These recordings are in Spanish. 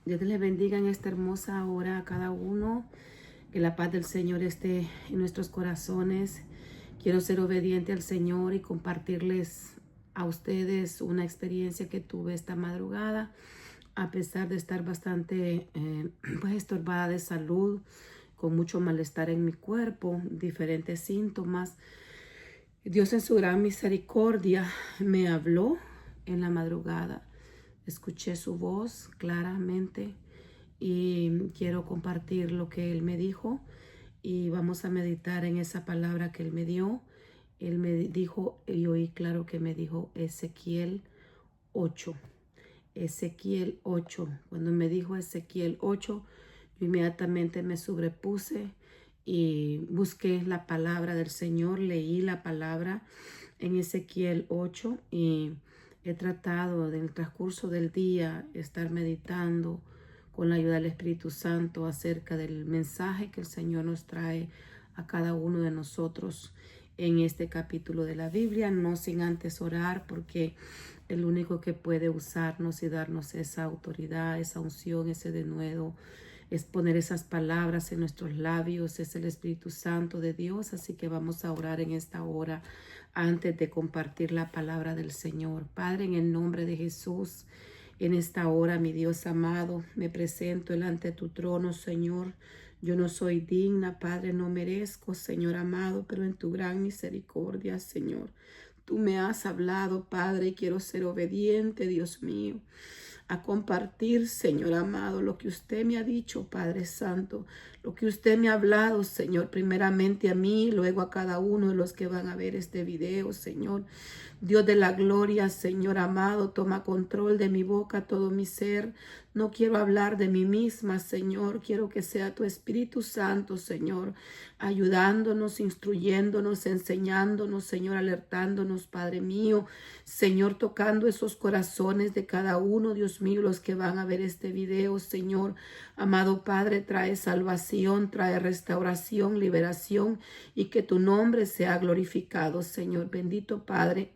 Dios les bendiga en esta hermosa hora a cada uno. Que la paz del Señor esté en nuestros corazones. Quiero ser obediente al Señor y compartirles a ustedes una experiencia que tuve esta madrugada. A pesar de estar bastante estorbada de salud, con mucho malestar en mi cuerpo, diferentes síntomas, Dios en su gran misericordia me habló en la madrugada. Escuché su voz claramente y quiero compartir lo que Él me dijo y vamos a meditar en esa palabra que Él me dio. Él me dijo, y oí claro que me dijo Ezequiel 8. Ezequiel 8. Cuando me dijo Ezequiel 8, yo inmediatamente me sobrepuse y busqué la palabra del Señor, leí la palabra en Ezequiel 8 y he tratado en el transcurso del día estar meditando con la ayuda del Espíritu Santo acerca del mensaje que el Señor nos trae a cada uno de nosotros en este capítulo de la Biblia, no sin antes orar, porque el único que puede usarnos y darnos esa autoridad, esa unción, ese denuedo, es poner esas palabras en nuestros labios, es el Espíritu Santo de Dios. Así que vamos a orar en esta hora antes de compartir la palabra del Señor. Padre, en el nombre de Jesús, en esta hora, mi Dios amado, me presento delante de tu trono, Señor. Yo no soy digna, Padre, no merezco, Señor amado, pero en tu gran misericordia, Señor, tú me has hablado, Padre, y quiero ser obediente, Dios mío, a compartir, Señor amado, lo que usted me ha dicho, Padre Santo, lo que usted me ha hablado, Señor, primeramente a mí, luego a cada uno de los que van a ver este video, Señor. Dios de la gloria, Señor amado, toma control de mi boca, todo mi ser. No quiero hablar de mí misma, Señor. Quiero que sea tu Espíritu Santo, Señor, ayudándonos, instruyéndonos, enseñándonos, Señor, alertándonos, Padre mío. Señor, tocando esos corazones de cada uno, Dios mío, los que van a ver este video, Señor. Amado Padre, trae salvación, trae restauración, liberación y que tu nombre sea glorificado, Señor. Bendito Padre.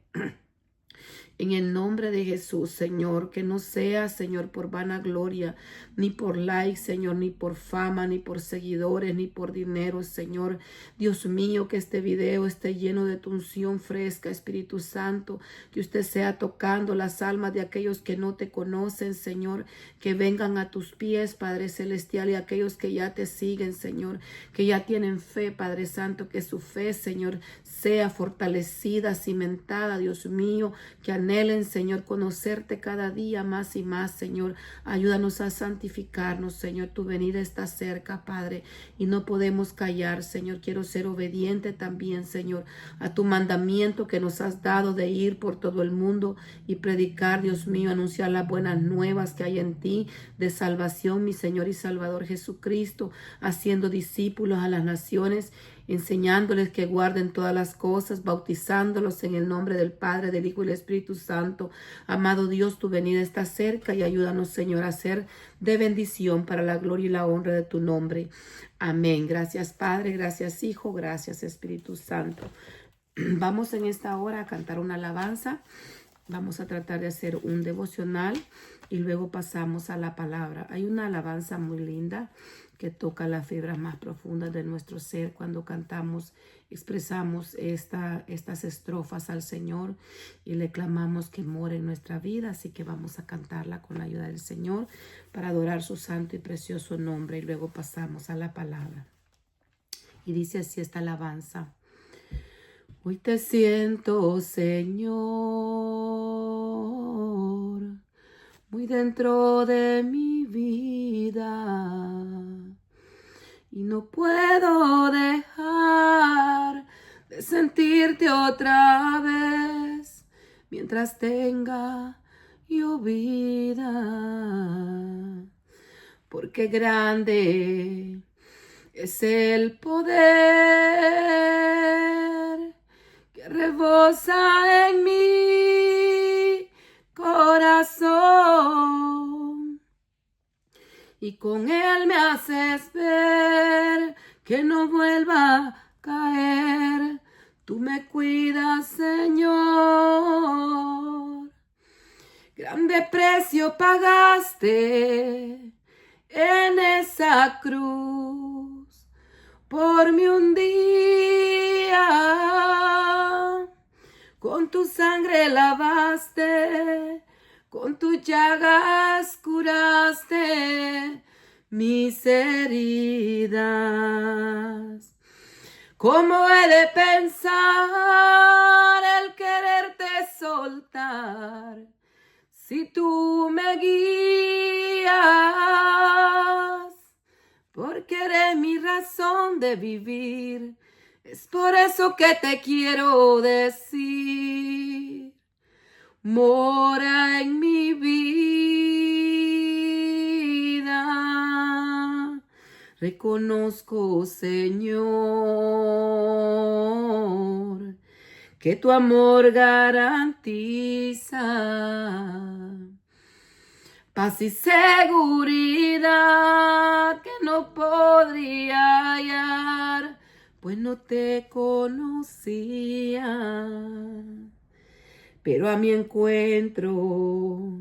En el nombre de Jesús, Señor, que no sea, Señor, por vanagloria, ni por like, Señor, ni por fama, ni por seguidores, ni por dinero, Señor. Dios mío, que este video esté lleno de tu unción fresca, Espíritu Santo, que usted sea tocando las almas de aquellos que no te conocen, Señor, que vengan a tus pies, Padre Celestial, y aquellos que ya te siguen, Señor, que ya tienen fe, Padre Santo, que su fe, Señor, sea fortalecida, cimentada, Dios mío, que anhelen, Señor, conocerte cada día más y más, Señor. Ayúdanos a santificarnos, Señor. Tu venida está cerca, Padre, y no podemos callar, Señor. Quiero ser obediente también, Señor, a tu mandamiento que nos has dado de ir por todo el mundo y predicar, Dios mío, anunciar las buenas nuevas que hay en ti de salvación, mi Señor y Salvador Jesucristo, haciendo discípulos a las naciones, enseñándoles que guarden todas las cosas, bautizándolos en el nombre del Padre, del Hijo y del Espíritu Santo. Amado Dios, tu venida está cerca y ayúdanos, Señor, a ser de bendición para la gloria y la honra de tu nombre. Amén. Gracias, Padre, gracias, Hijo, gracias, Espíritu Santo. Vamos en esta hora a cantar una alabanza. Vamos a tratar de hacer un devocional y luego pasamos a la palabra. Hay una alabanza muy linda que toca las fibras más profundas de nuestro ser cuando cantamos, expresamos estas estrofas al Señor y le clamamos que more en nuestra vida. Así que vamos a cantarla con la ayuda del Señor para adorar su santo y precioso nombre y luego pasamos a la palabra. Y dice así esta alabanza. Hoy te siento, Señor, muy dentro de mi vida y no puedo dejar de sentirte otra vez mientras tenga yo vida, porque grande es el poder que rebosa en mi corazón y con él me haces ver que no vuelva a caer. Tú me cuidas, Señor. Grande precio pagaste en esa cruz. Por mí un día, con tu sangre lavaste, con tus llagas curaste mis heridas. ¿Cómo he de pensar el quererte soltar si tú me guías? Porque eres mi razón de vivir. Es por eso que te quiero decir: mora en mi vida. Reconozco, Señor, que tu amor garantiza paz y seguridad que no podría hallar, pues no te conocía. Pero a mi encuentro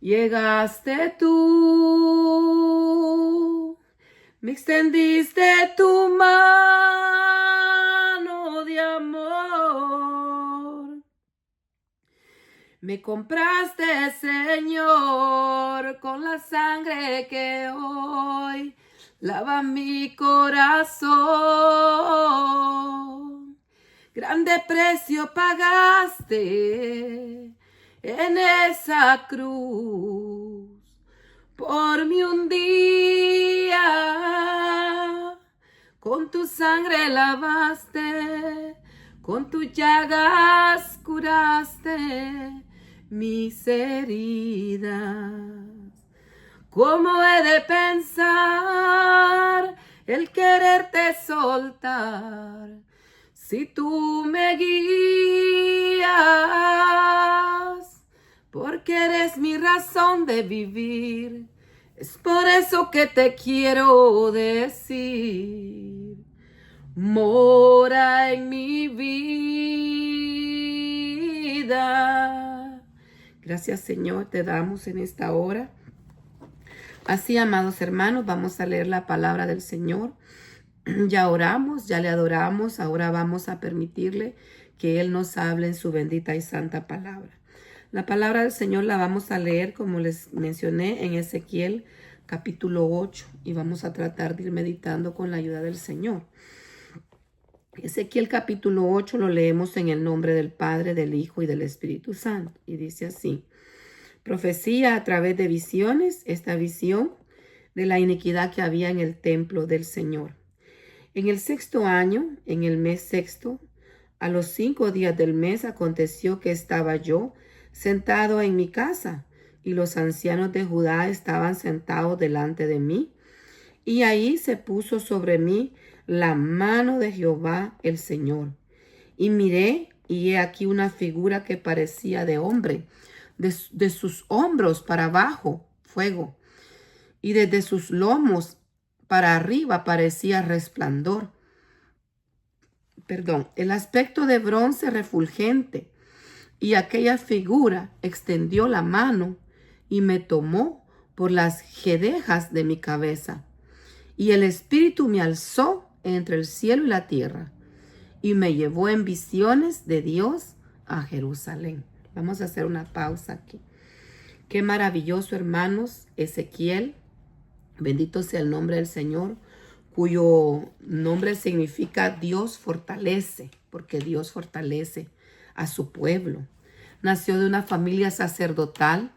llegaste tú, me extendiste tu mano de amor. Me compraste, Señor, con la sangre que hoy lava mi corazón. Grande precio pagaste en esa cruz. Por mí un día, con tu sangre lavaste, con tus llagas curaste mis heridas. ¿Cómo he de pensar el quererte soltar si tú me guías? Porque eres mi razón de vivir. Es por eso que te quiero decir: mora en mi vida. Gracias, Señor, te damos en esta hora. Así, amados hermanos, vamos a leer la palabra del Señor. Ya oramos, ya le adoramos, ahora vamos a permitirle que Él nos hable en su bendita y santa palabra. La palabra del Señor la vamos a leer, como les mencioné, en Ezequiel capítulo 8, y vamos a tratar de ir meditando con la ayuda del Señor. Ezequiel capítulo 8 lo leemos en el nombre del Padre, del Hijo y del Espíritu Santo, y dice así: profecía a través de visiones, esta visión de la iniquidad que había en el templo del Señor. En el 6º año, en el mes 6º, a los 5 días del mes, aconteció que estaba yo sentado en mi casa, y los ancianos de Judá estaban sentados delante de mí, y ahí se puso sobre mí la mano de Jehová el Señor. Y miré, y he aquí una figura que parecía de hombre, de sus hombros para abajo, fuego, y desde sus lomos para arriba parecía resplandor. El aspecto de bronce refulgente, y aquella figura extendió la mano y me tomó por las jedejas de mi cabeza. Y el Espíritu me alzó entre el cielo y la tierra, y me llevó en visiones de Dios a Jerusalén. Vamos a hacer una pausa aquí. Qué maravilloso, hermanos, Ezequiel, bendito sea el nombre del Señor, cuyo nombre significa Dios fortalece, porque Dios fortalece a su pueblo. Nació de una familia sacerdotal.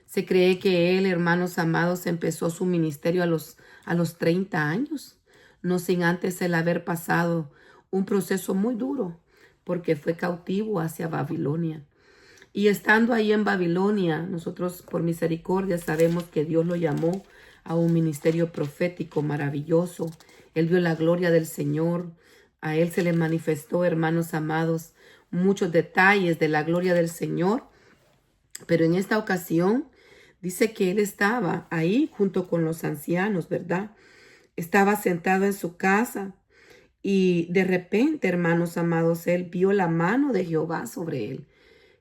Se cree que él, hermanos amados, empezó su ministerio a los 30 años, no sin antes el haber pasado un proceso muy duro, porque fue cautivo hacia Babilonia. Y estando ahí en Babilonia, nosotros por misericordia sabemos que Dios lo llamó a un ministerio profético maravilloso. Él vio la gloria del Señor. A él se le manifestó, hermanos amados, muchos detalles de la gloria del Señor. Pero en esta ocasión dice que él estaba ahí junto con los ancianos, ¿verdad? Estaba sentado en su casa y de repente, hermanos amados, él vio la mano de Jehová sobre él.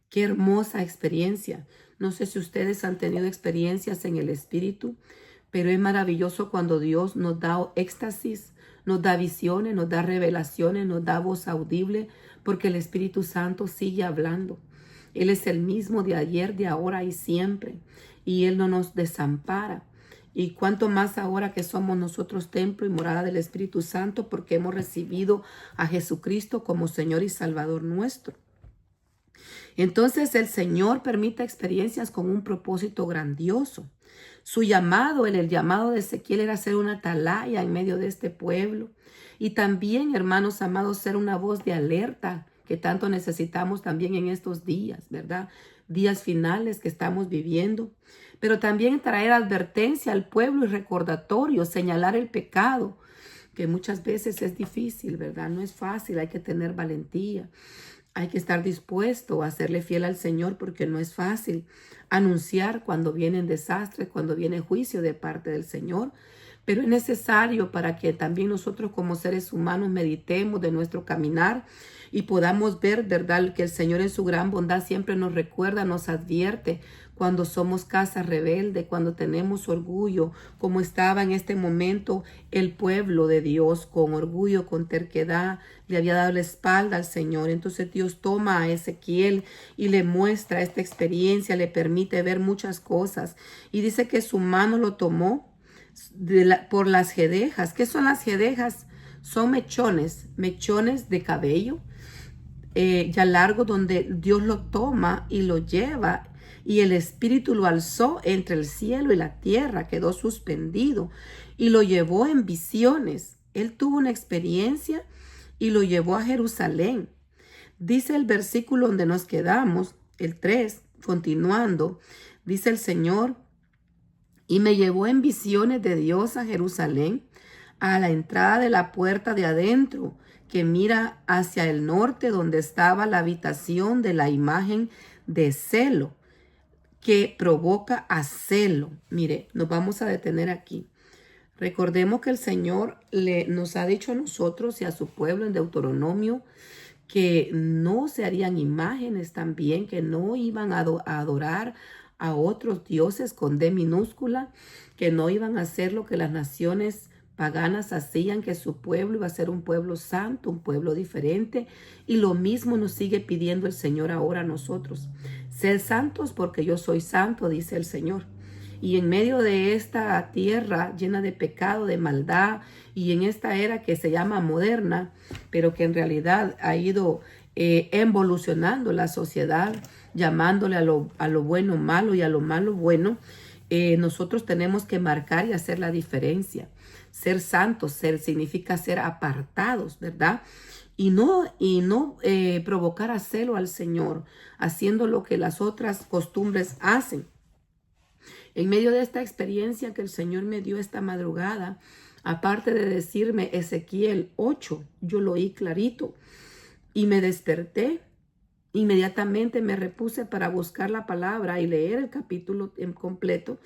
Qué hermosa experiencia. No sé si ustedes han tenido experiencias en el Espíritu, Pero es maravilloso cuando Dios nos da éxtasis, nos da visiones, nos da revelaciones, nos da voz audible, porque el Espíritu Santo sigue hablando. Él es el mismo de ayer, de ahora y siempre. Y Él no nos desampara. Y cuanto más ahora que somos nosotros templo y morada del Espíritu Santo, porque hemos recibido a Jesucristo como Señor y Salvador nuestro. Entonces el Señor permite experiencias con un propósito grandioso. Su llamado, el llamado de Ezequiel era ser una atalaya en medio de este pueblo. Y también, hermanos amados, ser una voz de alerta que tanto necesitamos también en estos días, ¿verdad? Días finales que estamos viviendo. Pero también traer advertencia al pueblo y recordatorio, señalar el pecado, que muchas veces es difícil, ¿verdad? No es fácil, hay que tener valentía. Hay que estar dispuesto a serle fiel al Señor porque no es fácil anunciar cuando vienen desastres, cuando viene juicio de parte del Señor. Pero es necesario para que también nosotros como seres humanos meditemos de nuestro caminar y podamos ver, ¿verdad?, que el Señor en su gran bondad siempre nos recuerda, nos advierte cuando somos casa rebelde, cuando tenemos orgullo, como estaba en este momento el pueblo de Dios, con orgullo, con terquedad, le había dado la espalda al Señor. Entonces Dios toma a Ezequiel y le muestra esta experiencia, le permite ver muchas cosas. Y dice que su mano lo tomó por las jedejas. ¿Qué son las jedejas? Son mechones de cabello ya largo, donde Dios lo toma y lo lleva, y el Espíritu lo alzó entre el cielo y la tierra, quedó suspendido y lo llevó en visiones. Él tuvo una experiencia y lo llevó a Jerusalén. Dice el versículo donde nos quedamos, el 3, continuando, dice el Señor: y me llevó en visiones de Dios a Jerusalén, a la entrada de la puerta de adentro, que mira hacia el norte, donde estaba la habitación de la imagen de celo, que provoca a celo. Mire, nos vamos a detener aquí. Recordemos que el Señor nos ha dicho a nosotros y a su pueblo en Deuteronomio que no se harían imágenes también, que no iban a adorar a otros dioses con D minúscula, que no iban a hacer lo que las naciones paganas hacían, que su pueblo iba a ser un pueblo santo, un pueblo diferente. Y lo mismo nos sigue pidiendo el Señor ahora a nosotros. Sed santos porque yo soy santo, dice el Señor. Y en medio de esta tierra llena de pecado, de maldad, y en esta era que se llama moderna, pero que en realidad ha ido evolucionando la sociedad, llamándole a lo bueno malo y a lo malo bueno, nosotros tenemos que marcar y hacer la diferencia. Ser santos, significa ser apartados, ¿verdad? Y no provocar a celo al Señor, haciendo lo que las otras costumbres hacen. En medio de esta experiencia que el Señor me dio esta madrugada, aparte de decirme Ezequiel 8, yo lo oí clarito y me desperté. Inmediatamente me repuse para buscar la palabra y leer el capítulo en completo.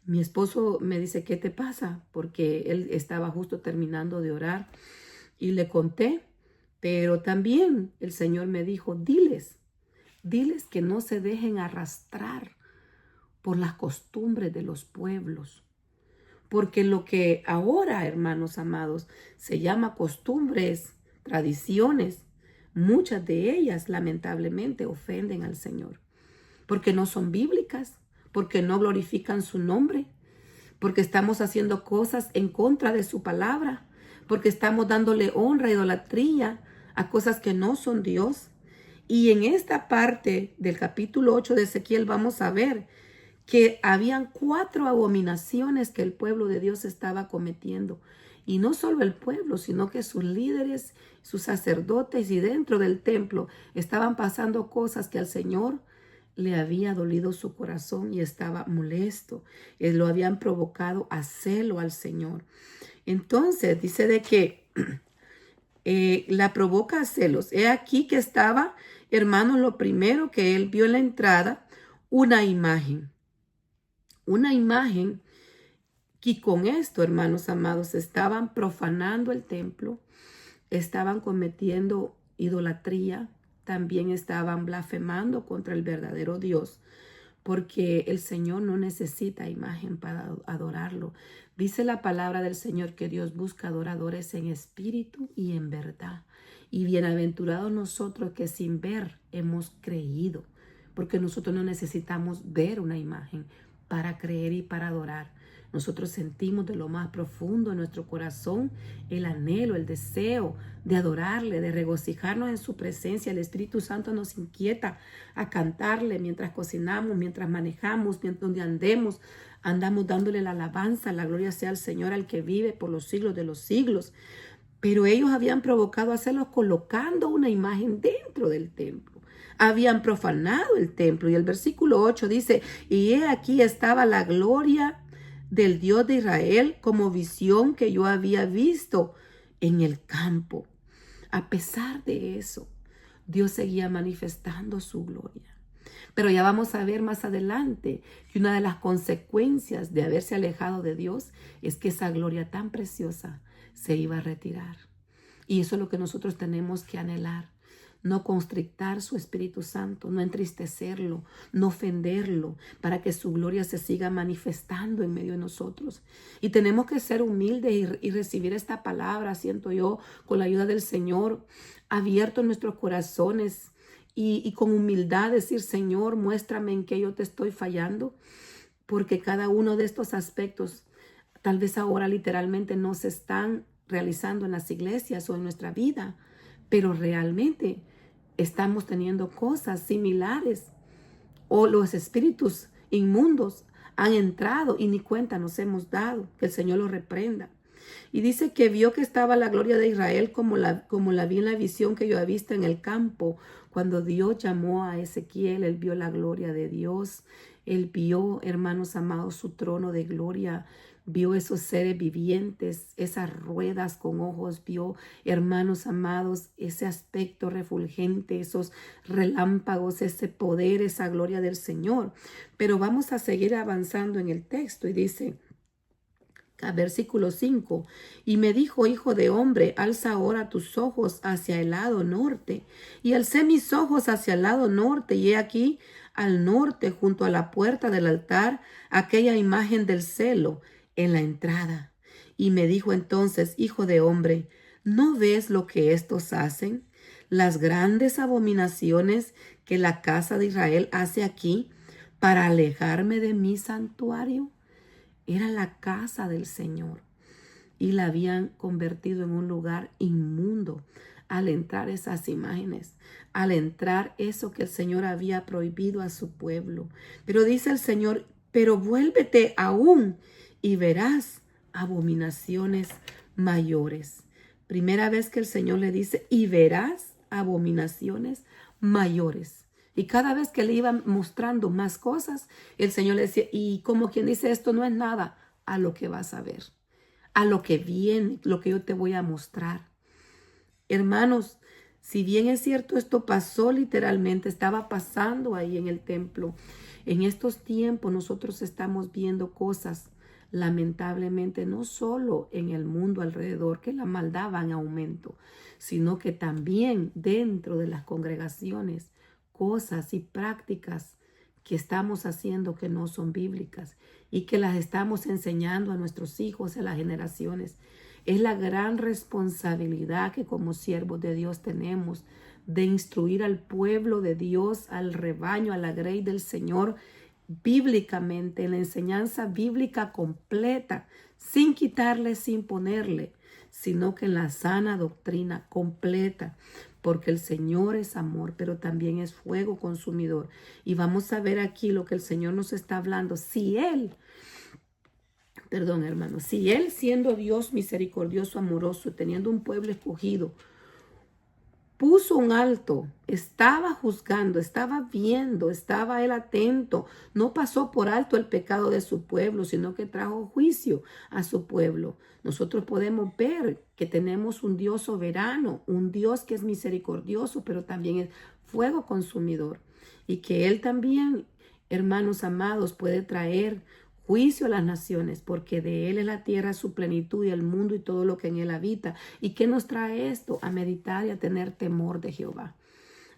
Mi esposo me dice: ¿qué te pasa? Porque él estaba justo terminando de orar y le conté. Pero también el Señor me dijo: diles que no se dejen arrastrar por las costumbres de los pueblos. Porque lo que ahora, hermanos amados, se llama costumbres, tradiciones, muchas de ellas lamentablemente ofenden al Señor. Porque no son bíblicas, porque no glorifican su nombre, porque estamos haciendo cosas en contra de su palabra, porque estamos dándole honra, idolatría a cosas que no son Dios. Y en esta parte del capítulo 8 de Ezequiel vamos a ver que habían 4 abominaciones que el pueblo de Dios estaba cometiendo. Y no solo el pueblo, sino que sus líderes, sus sacerdotes y dentro del templo estaban pasando cosas que al Señor le había dolido su corazón y estaba molesto. Lo habían provocado a celo al Señor. Entonces dice de que la provoca a celos. He aquí que estaba, hermanos, lo primero que él vio en la entrada, una imagen. Una imagen que con esto, hermanos amados, estaban profanando el templo, estaban cometiendo idolatría, también estaban blasfemando contra el verdadero Dios, porque el Señor no necesita imagen para adorarlo. Dice la palabra del Señor que Dios busca adoradores en espíritu y en verdad. Y bienaventurados nosotros que sin ver hemos creído, porque nosotros no necesitamos ver una imagen para creer y para adorar. Nosotros sentimos de lo más profundo de nuestro corazón el anhelo, el deseo de adorarle, de regocijarnos en su presencia. El Espíritu Santo nos inquieta a cantarle mientras cocinamos, mientras manejamos, mientras donde andamos dándole la alabanza, la gloria sea al Señor, al que vive por los siglos de los siglos. Pero ellos habían provocado hacerlo colocando una imagen dentro del templo. Habían profanado el templo. Y el versículo 8 dice, y he aquí estaba la gloria del Dios de Israel como visión que yo había visto en el campo. A pesar de eso, Dios seguía manifestando su gloria. Pero ya vamos a ver más adelante que una de las consecuencias de haberse alejado de Dios es que esa gloria tan preciosa se iba a retirar. Y eso es lo que nosotros tenemos que anhelar. No constrictar su Espíritu Santo, no entristecerlo, no ofenderlo, para que su gloria se siga manifestando en medio de nosotros. Y tenemos que ser humildes y recibir esta palabra, siento yo, con la ayuda del Señor, abierto en nuestros corazones y con humildad decir, Señor, muéstrame en qué yo te estoy fallando, porque cada uno de estos aspectos tal vez ahora literalmente no se están realizando en las iglesias o en nuestra vida, pero realmente estamos teniendo cosas similares o los espíritus inmundos han entrado y ni cuenta nos hemos dado. Que el Señor los reprenda. Y dice que vio que estaba la gloria de Israel como la vi en la visión que yo había visto en el campo. Cuando Dios llamó a Ezequiel, él vio la gloria de Dios. Él vio, hermanos amados, su trono de gloria. Vio esos seres vivientes, esas ruedas con ojos, vio, hermanos amados, ese aspecto refulgente, esos relámpagos, ese poder, esa gloria del Señor. Pero vamos a seguir avanzando en el texto y dice, versículo 5, y me dijo, hijo de hombre, alza ahora tus ojos hacia el lado norte. Y alcé mis ojos hacia el lado norte, y he aquí al norte, junto a la puerta del altar, aquella imagen del celo en la entrada. Y me dijo entonces, hijo de hombre, ¿no ves lo que estos hacen? Las grandes abominaciones que la casa de Israel hace aquí para alejarme de mi santuario. Era la casa del Señor y la habían convertido en un lugar inmundo al entrar esas imágenes, al entrar eso que el Señor había prohibido a su pueblo. Pero dice el Señor, pero vuélvete aún y verás abominaciones mayores. Primera vez que el Señor le dice, y verás abominaciones mayores. Y cada vez que le iban mostrando más cosas, el Señor le decía, y como quien dice, esto no es nada a lo que vas a ver, a lo que viene, lo que yo te voy a mostrar. Hermanos, si bien es cierto, esto pasó literalmente, estaba pasando ahí en el templo. En estos tiempos nosotros estamos viendo cosas, lamentablemente, no solo en el mundo alrededor, que la maldad va en aumento, sino que también dentro de las congregaciones, cosas y prácticas que estamos haciendo que no son bíblicas y que las estamos enseñando a nuestros hijos, a las generaciones. Es la gran responsabilidad que como siervos de Dios tenemos de instruir al pueblo de Dios, al rebaño, a la grey del Señor, bíblicamente, en la enseñanza bíblica completa, sin quitarle, sin ponerle, sino que en la sana doctrina completa, porque el Señor es amor, pero también es fuego consumidor. Y vamos a ver aquí lo que el Señor nos está hablando. Si Él siendo Dios misericordioso, amoroso, teniendo un pueblo escogido, puso un alto, estaba juzgando, estaba viendo, estaba él atento, no pasó por alto el pecado de su pueblo, sino que trajo juicio a su pueblo. Nosotros podemos ver que tenemos un Dios soberano, un Dios que es misericordioso, pero también es fuego consumidor, y que él también, hermanos amados, puede traer juicio a las naciones, porque de él es la tierra, su plenitud y el mundo y todo lo que en él habita. ¿Y qué nos trae esto? A meditar y a tener temor de Jehová,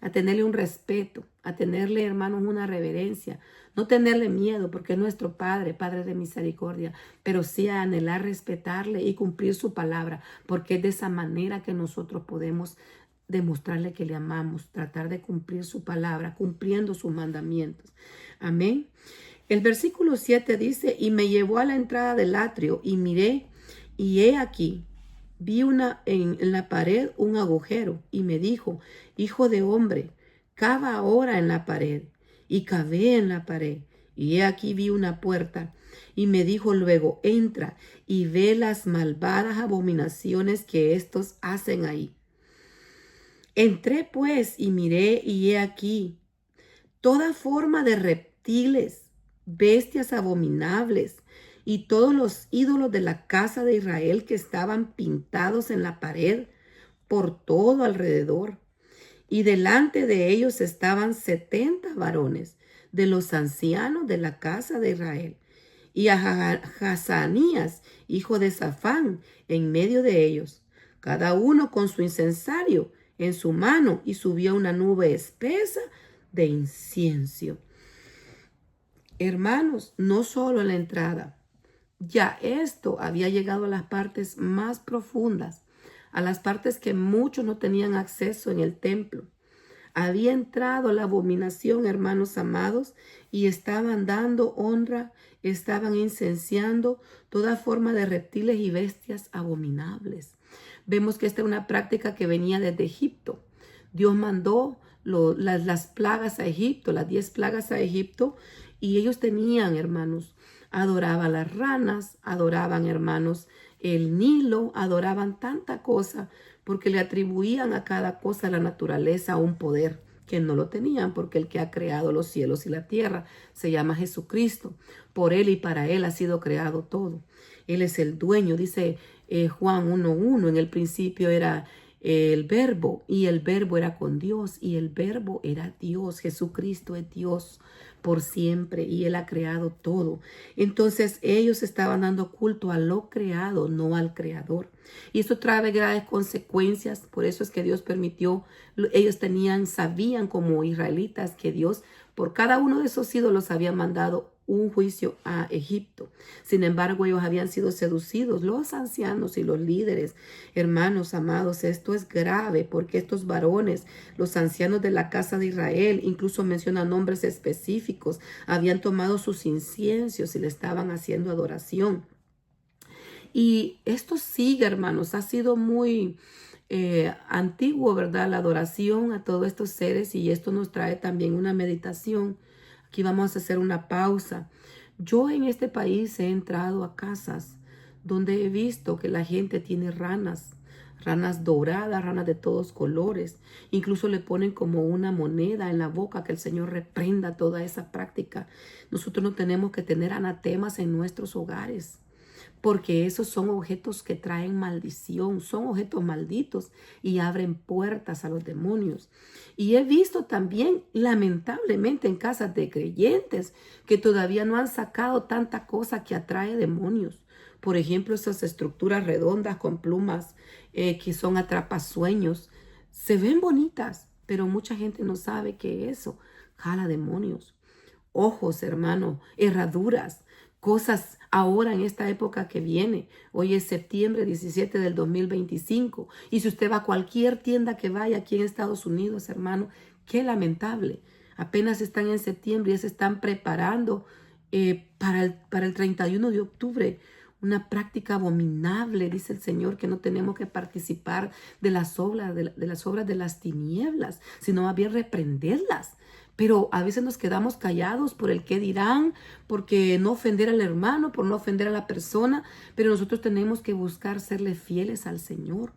a tenerle un respeto, a tenerle, hermanos, una reverencia, no tenerle miedo porque es nuestro Padre, Padre de misericordia, pero sí a anhelar respetarle y cumplir su palabra, porque es de esa manera que nosotros podemos demostrarle que le amamos, tratar de cumplir su palabra, cumpliendo sus mandamientos. Amén. El versículo 7 dice, y me llevó a la entrada del atrio y miré, y he aquí, vi en la pared un agujero, y me dijo, hijo de hombre, cava ahora en la pared. Y cavé en la pared, y he aquí vi una puerta, y me dijo luego, entra y ve las malvadas abominaciones que estos hacen ahí. Entré pues y miré, y he aquí toda forma de reptiles, bestias abominables, y todos los ídolos de la casa de Israel que estaban pintados en la pared por todo alrededor. Y delante de ellos estaban 70 varones de los ancianos de la casa de Israel. Y a Hazanías, hijo de Safán, en medio de ellos, cada uno con su incensario en su mano, y subía una nube espesa de incienso. Hermanos, no solo en la entrada, ya esto había llegado a las partes más profundas, a las partes que muchos no tenían acceso en el templo. Había entrado la abominación, hermanos amados, y estaban dando honra, estaban incendiando toda forma de reptiles y bestias abominables. Vemos que esta era una práctica que venía desde Egipto. Dios mandó las plagas a Egipto, las 10 plagas a Egipto, y ellos tenían, hermanos, adoraban las ranas, adoraban, hermanos, el Nilo, adoraban tanta cosa, porque le atribuían a cada cosa la naturaleza un poder que no lo tenían, porque el que ha creado los cielos y la tierra se llama Jesucristo. Por él y para él ha sido creado todo. Él es el dueño, dice Juan 1:1, en el principio era el verbo, y el verbo era con Dios, y el verbo era Dios. Jesucristo es Dios por siempre, y él ha creado todo. Entonces ellos estaban dando culto a lo creado, no al creador. Y esto trae graves consecuencias. Por eso es que Dios permitió, ellos sabían como israelitas que Dios por cada uno de esos ídolos había mandado un juicio a Egipto. Sin embargo, ellos habían sido seducidos, los ancianos y los líderes. Hermanos amados, esto es grave, porque estos varones, los ancianos de la casa de Israel, incluso mencionan nombres específicos, habían tomado sus inciensos y le estaban haciendo adoración. Y esto sigue, hermanos, ha sido muy antiguo, ¿verdad? La adoración a todos estos seres, y esto nos trae también una meditación. Aquí vamos a hacer una pausa. Yo en este país he entrado a casas donde he visto que la gente tiene ranas doradas, ranas de todos colores. Incluso le ponen como una moneda en la boca. Que el Señor reprenda toda esa práctica. Nosotros no tenemos que tener anatemas en nuestros hogares, porque esos son objetos que traen maldición, son objetos malditos y abren puertas a los demonios. Y he visto también, lamentablemente, en casas de creyentes que todavía no han sacado tanta cosa que atrae demonios. Por ejemplo, esas estructuras redondas con plumas que son atrapasueños, se ven bonitas, pero mucha gente no sabe que eso jala demonios. Ojos, hermano, herraduras, cosas ahora en esta época que viene. Hoy es septiembre 17 del 2025. Y si usted va a cualquier tienda que vaya aquí en Estados Unidos, hermano, qué lamentable. Apenas están en septiembre y ya se están preparando para el 31 de octubre. Una práctica abominable, dice el Señor, que no tenemos que participar de las obras de las tinieblas, sino más bien reprenderlas. Pero a veces nos quedamos callados por el qué dirán, porque no ofender al hermano, por no ofender a la persona. Pero nosotros tenemos que buscar serle fieles al Señor,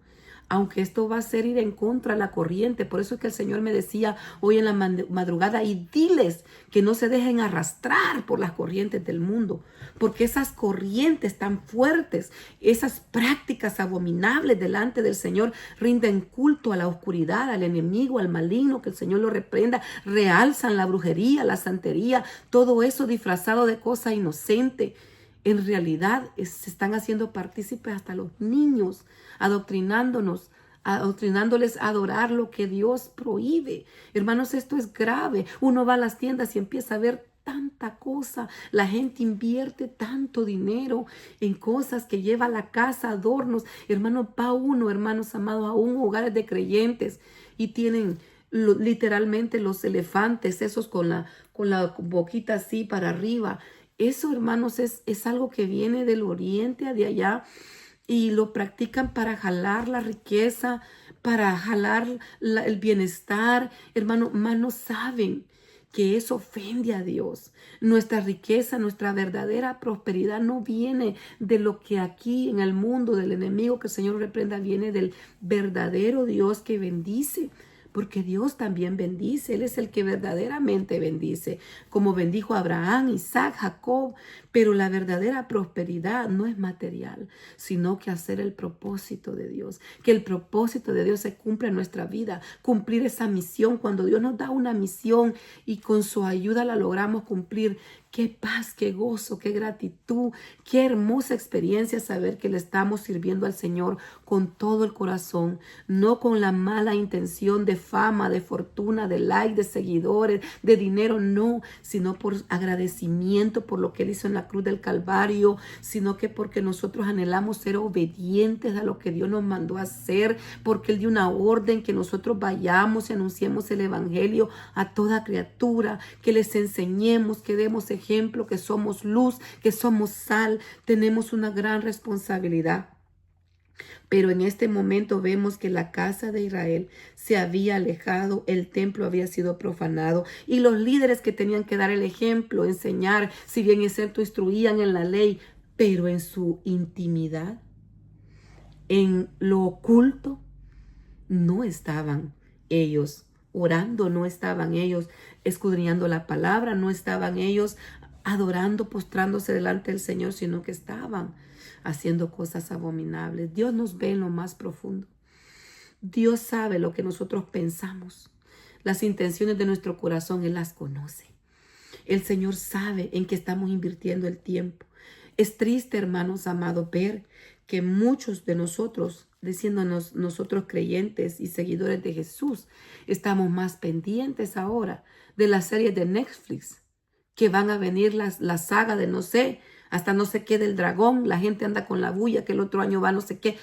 aunque esto va a ser ir en contra de la corriente. Por eso es que el Señor me decía hoy en la madrugada, y diles que no se dejen arrastrar por las corrientes del mundo, porque esas corrientes tan fuertes, esas prácticas abominables delante del Señor, rinden culto a la oscuridad, al enemigo, al maligno, que el Señor lo reprenda, realzan la brujería, la santería, todo eso disfrazado de cosa inocente. En realidad se están haciendo partícipes hasta los niños, adoctrinándonos adoctrinándoles a adorar lo que Dios prohíbe. Hermanos, esto es grave. Uno va a las tiendas y empieza a ver tanta cosa. La gente invierte tanto dinero en cosas que lleva a la casa, adornos. Hermano, va uno, hermanos amados, a un hogar de creyentes y tienen literalmente los elefantes, esos con la boquita así para arriba. Eso, hermanos, es algo que viene del oriente, de allá, y lo practican para jalar la riqueza, para jalar el bienestar. Hermano, más no saben que eso ofende a Dios. Nuestra riqueza, nuestra verdadera prosperidad no viene de lo que aquí en el mundo del enemigo, que el Señor reprenda, viene del verdadero Dios que bendice. Porque Dios también bendice. Él es el que verdaderamente bendice, como bendijo a Abraham, Isaac, Jacob. Pero la verdadera prosperidad no es material, sino que hacer el propósito de Dios. Que el propósito de Dios se cumpla en nuestra vida. Cumplir esa misión. Cuando Dios nos da una misión y con su ayuda la logramos cumplir, qué paz, qué gozo, qué gratitud, qué hermosa experiencia saber que le estamos sirviendo al Señor con todo el corazón, no con la mala intención de fama, de fortuna, de like, de seguidores, de dinero, no, sino por agradecimiento por lo que Él hizo en la cruz del Calvario, sino que porque nosotros anhelamos ser obedientes a lo que Dios nos mandó a hacer, porque Él dio una orden que nosotros vayamos y anunciemos el Evangelio a toda criatura, que les enseñemos, que demos ejemplo, que somos luz, que somos sal. Tenemos una gran responsabilidad. Pero en este momento vemos que la casa de Israel se había alejado, el templo había sido profanado y los líderes que tenían que dar el ejemplo, enseñar, si bien es cierto, instruían en la ley, pero en su intimidad, en lo oculto, no estaban ellos orando, no estaban ellos escudriñando la palabra, no estaban ellos adorando, postrándose delante del Señor, sino que estaban haciendo cosas abominables. Dios nos ve en lo más profundo. Dios sabe lo que nosotros pensamos. Las intenciones de nuestro corazón, Él las conoce. El Señor sabe en qué estamos invirtiendo el tiempo. Es triste, hermanos amados, ver que muchos de nosotros, diciéndonos nosotros creyentes y seguidores de Jesús, estamos más pendientes ahora de las series de Netflix, que van a venir la saga de no sé, hasta no sé qué del dragón. La gente anda con la bulla que el otro año va no sé qué.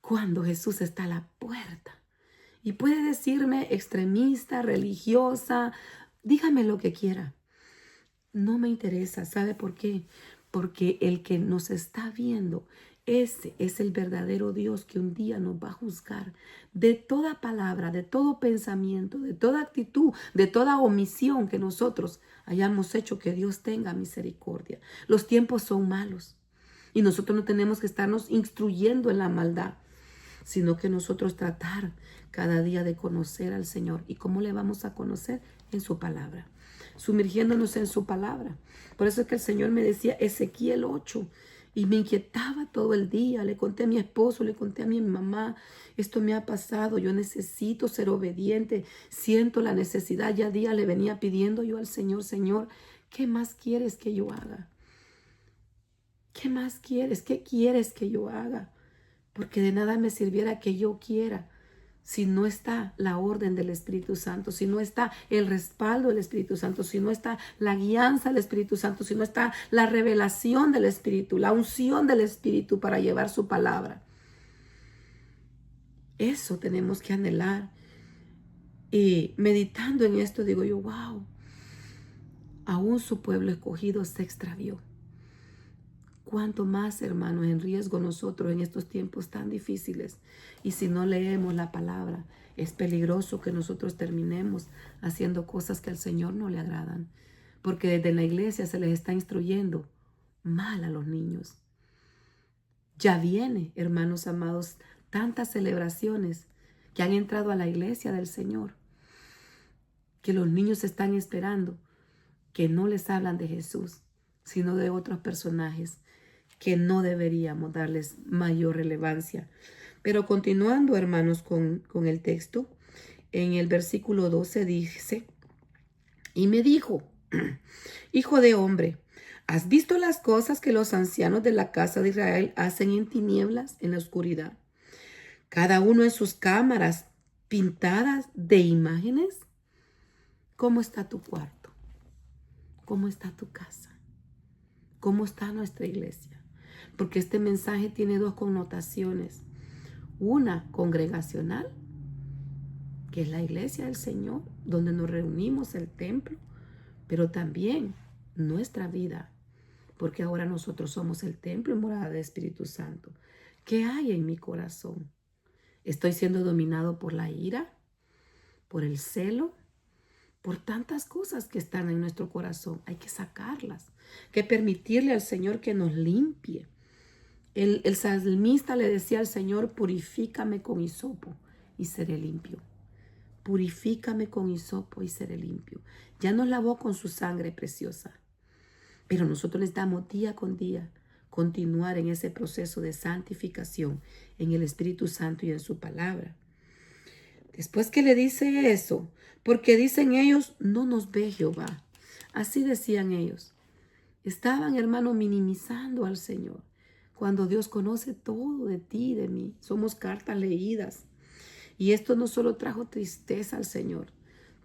Cuando Jesús está a la puerta. Y puede decirme extremista, religiosa, dígame lo que quiera. No me interesa. ¿Sabe por qué? Porque el que nos está viendo, ese es el verdadero Dios que un día nos va a juzgar de toda palabra, de todo pensamiento, de toda actitud, de toda omisión que nosotros hayamos hecho. Que Dios tenga misericordia. Los tiempos son malos y nosotros no tenemos que estarnos instruyendo en la maldad, sino que nosotros tratar cada día de conocer al Señor. ¿Y cómo le vamos a conocer? En su palabra, sumergiéndonos en su palabra. Por eso es que el Señor me decía Ezequiel 8 y me inquietaba todo el día. Le conté a mi esposo, le conté a mi mamá, esto me ha pasado, yo necesito ser obediente, siento la necesidad. Ya día le venía pidiendo yo al Señor, Señor, ¿qué más quieres que yo haga? ¿Qué más quieres? ¿Qué quieres que yo haga? Porque de nada me sirviera que yo quiera si no está la orden del Espíritu Santo, si no está el respaldo del Espíritu Santo, si no está la guianza del Espíritu Santo, si no está la revelación del Espíritu, la unción del Espíritu para llevar su palabra. Eso tenemos que anhelar. Y meditando en esto digo yo, wow, aún su pueblo escogido se extravió. Cuánto más, hermanos, en riesgo nosotros en estos tiempos tan difíciles. Y si no leemos la palabra, es peligroso que nosotros terminemos haciendo cosas que al Señor no le agradan. Porque desde la iglesia se les está instruyendo mal a los niños. Ya viene, hermanos amados, tantas celebraciones que han entrado a la iglesia del Señor, que los niños están esperando, que no les hablan de Jesús, sino de otros personajes que no deberíamos darles mayor relevancia. Pero continuando, hermanos, con el texto, en el versículo 12 dice, y me dijo, hijo de hombre, ¿has visto las cosas que los ancianos de la casa de Israel hacen en tinieblas, en la oscuridad? cada uno en sus cámaras pintadas de imágenes. ¿Cómo está tu cuarto? ¿Cómo está tu casa? ¿Cómo está nuestra iglesia? Porque este mensaje tiene dos connotaciones. Una congregacional, que es la iglesia del Señor, donde nos reunimos, el templo, pero también nuestra vida, porque ahora nosotros somos el templo y morada del Espíritu Santo. ¿Qué hay en mi corazón? ¿Estoy siendo dominado por la ira, por el celo, por tantas cosas que están en nuestro corazón? Hay que sacarlas, que permitirle al Señor que nos limpie. El salmista le decía al Señor: purifícame con hisopo y seré limpio. Purifícame con hisopo y seré limpio. Ya nos lavó con su sangre preciosa. Pero nosotros necesitamos día con día continuar en ese proceso de santificación en el Espíritu Santo y en su palabra. Después que le dice eso, porque dicen ellos: no nos ve Jehová. Así decían ellos. Estaban, hermano, minimizando al Señor, cuando Dios conoce todo de ti y de mí. Somos cartas leídas. Y esto no solo trajo tristeza al Señor,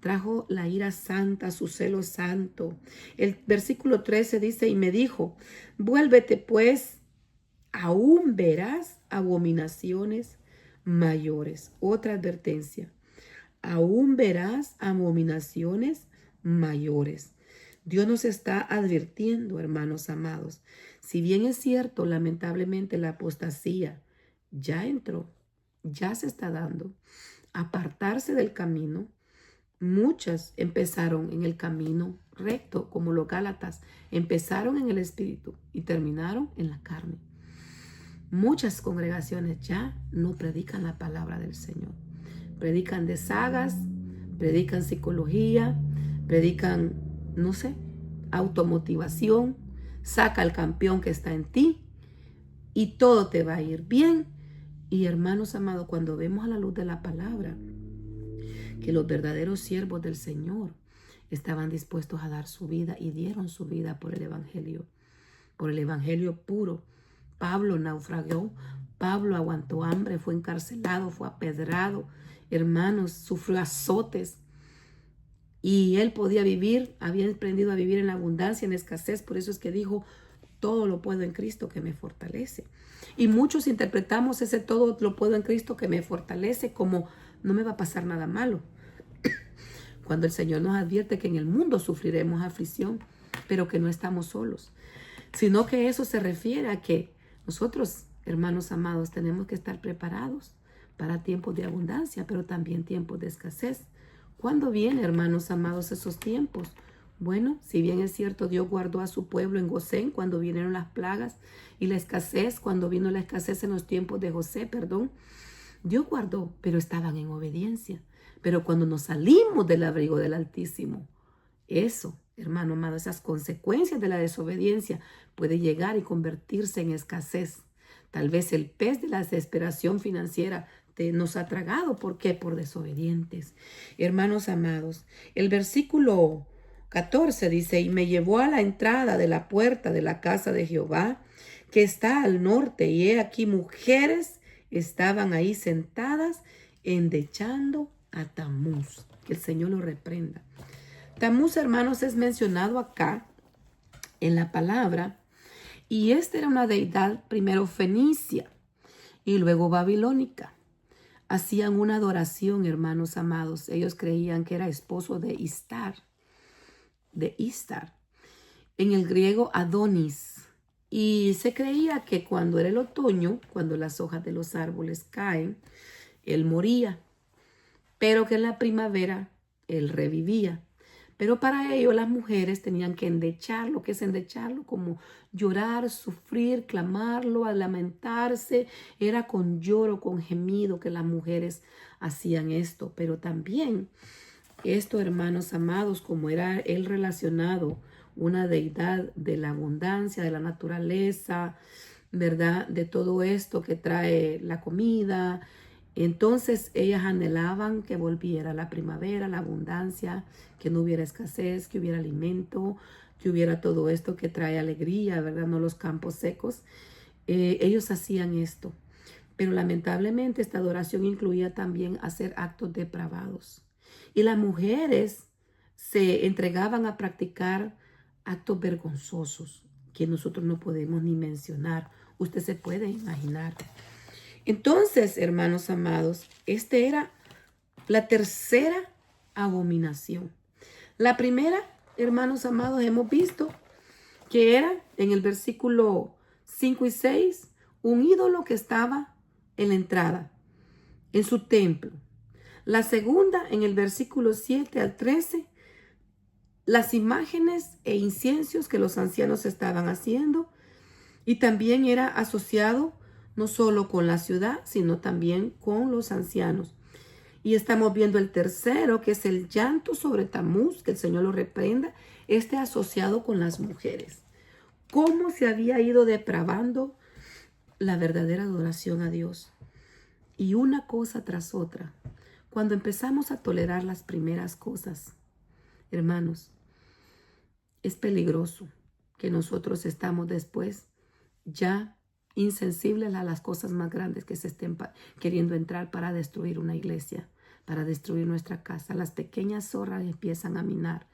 trajo la ira santa, su celo santo. El versículo 13 dice: y me dijo: vuélvete pues, aún verás abominaciones mayores. Otra advertencia: aún verás abominaciones mayores. Dios nos está advirtiendo, hermanos amados. Si bien es cierto, lamentablemente la apostasía ya entró, ya se está dando, apartarse del camino. Muchas empezaron en el camino recto, como los Gálatas, empezaron en el Espíritu y terminaron en la carne. Muchas congregaciones ya no predican la palabra del Señor. Predican de sagas, predican psicología, predican, no sé, automotivación. Saca al campeón que está en ti y todo te va a ir bien. Y hermanos amados, cuando vemos a la luz de la palabra que los verdaderos siervos del Señor estaban dispuestos a dar su vida y dieron su vida por el evangelio puro. Pablo naufragó, Pablo aguantó hambre, fue encarcelado, fue apedrado, hermanos, sufrió azotes. Y él podía vivir, había aprendido a vivir en la abundancia, en escasez. Por eso es que dijo: todo lo puedo en Cristo que me fortalece. Y muchos interpretamos ese todo lo puedo en Cristo que me fortalece como: no me va a pasar nada malo. Cuando el Señor nos advierte que en el mundo sufriremos aflicción, pero que no estamos solos. Sino que eso se refiere a que nosotros, hermanos amados, tenemos que estar preparados para tiempos de abundancia, pero también tiempos de escasez. ¿Cuándo vienen, hermanos amados, esos tiempos? Bueno, si bien es cierto, Dios guardó a su pueblo en Gosén cuando vinieron las plagas y la escasez, cuando vino la escasez en los tiempos de José, Dios guardó, pero estaban en obediencia. Pero cuando nos salimos del abrigo del Altísimo, eso, hermano amado, esas consecuencias de la desobediencia puede llegar y convertirse en escasez. Tal vez el pez de la desesperación financiera nos ha tragado. ¿Por qué? Por desobedientes. Hermanos amados, el versículo 14 dice: y me llevó a la entrada de la puerta de la casa de Jehová, que está al norte, y he aquí mujeres estaban ahí sentadas, endechando a Tamuz. Que el Señor lo reprenda. Tamuz, hermanos, es mencionado acá en la palabra, y esta era una deidad primero fenicia y luego babilónica. Hacían una adoración, hermanos amados. Ellos creían que era esposo de Istar. En el griego Adonis. Y se creía que cuando era el otoño, cuando las hojas de los árboles caen, él moría. Pero que en la primavera él revivía. Pero para ello las mujeres tenían que endecharlo. ¿Qué es endecharlo? Como llorar, sufrir, clamarlo, lamentarse. Era con lloro, con gemido que las mujeres hacían esto. Pero también esto, hermanos amados, como era él relacionado, una deidad de la abundancia, de la naturaleza, ¿verdad? De todo esto que trae la comida. Entonces ellas anhelaban que volviera la primavera, la abundancia, que no hubiera escasez, que hubiera alimento, que hubiera todo esto que trae alegría, ¿verdad? No los campos secos. Ellos hacían esto. Pero lamentablemente esta adoración incluía también hacer actos depravados. Y las mujeres se entregaban a practicar actos vergonzosos que nosotros no podemos ni mencionar. Usted se puede imaginar. Entonces, hermanos amados, esta era la tercera abominación. La primera, hermanos amados, hemos visto que era en el versículo 5 y 6, un ídolo que estaba en la entrada, en su templo. La segunda, en el versículo 7 al 13, las imágenes e inciensos que los ancianos estaban haciendo, y también era asociado no solo con la ciudad, sino también con los ancianos. Y estamos viendo el tercero, que es el llanto sobre Tamuz, que el Señor lo reprenda, asociado con las mujeres. ¿Cómo se había ido depravando la verdadera adoración a Dios? Y una cosa tras otra. Cuando empezamos a tolerar las primeras cosas, hermanos, es peligroso que nosotros estamos después ya insensibles a las cosas más grandes que se estén queriendo entrar para destruir una iglesia, para destruir nuestra casa. Las pequeñas zorras empiezan a minar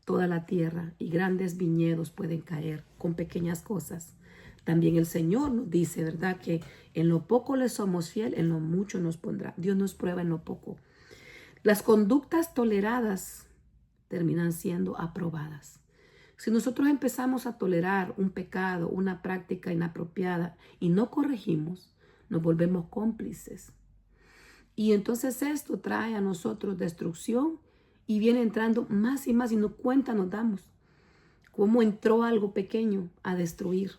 toda la tierra y grandes viñedos pueden caer con pequeñas cosas. También el Señor nos dice, ¿verdad?, que en lo poco le somos fiel, en lo mucho nos pondrá. Dios nos prueba en lo poco. Las conductas toleradas terminan siendo aprobadas. Si nosotros empezamos a tolerar un pecado, una práctica inapropiada y no corregimos, nos volvemos cómplices. Y entonces esto trae a nosotros destrucción y viene entrando más y más y no cuenta nos damos cómo entró algo pequeño a destruir.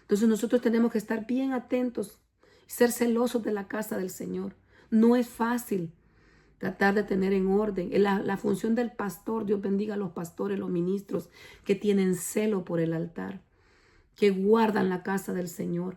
Entonces nosotros tenemos que estar bien atentos, ser celosos de la casa del Señor. No es fácil tratar de tener en orden. La función del pastor, Dios bendiga a los pastores, los ministros que tienen celo por el altar, que guardan la casa del Señor,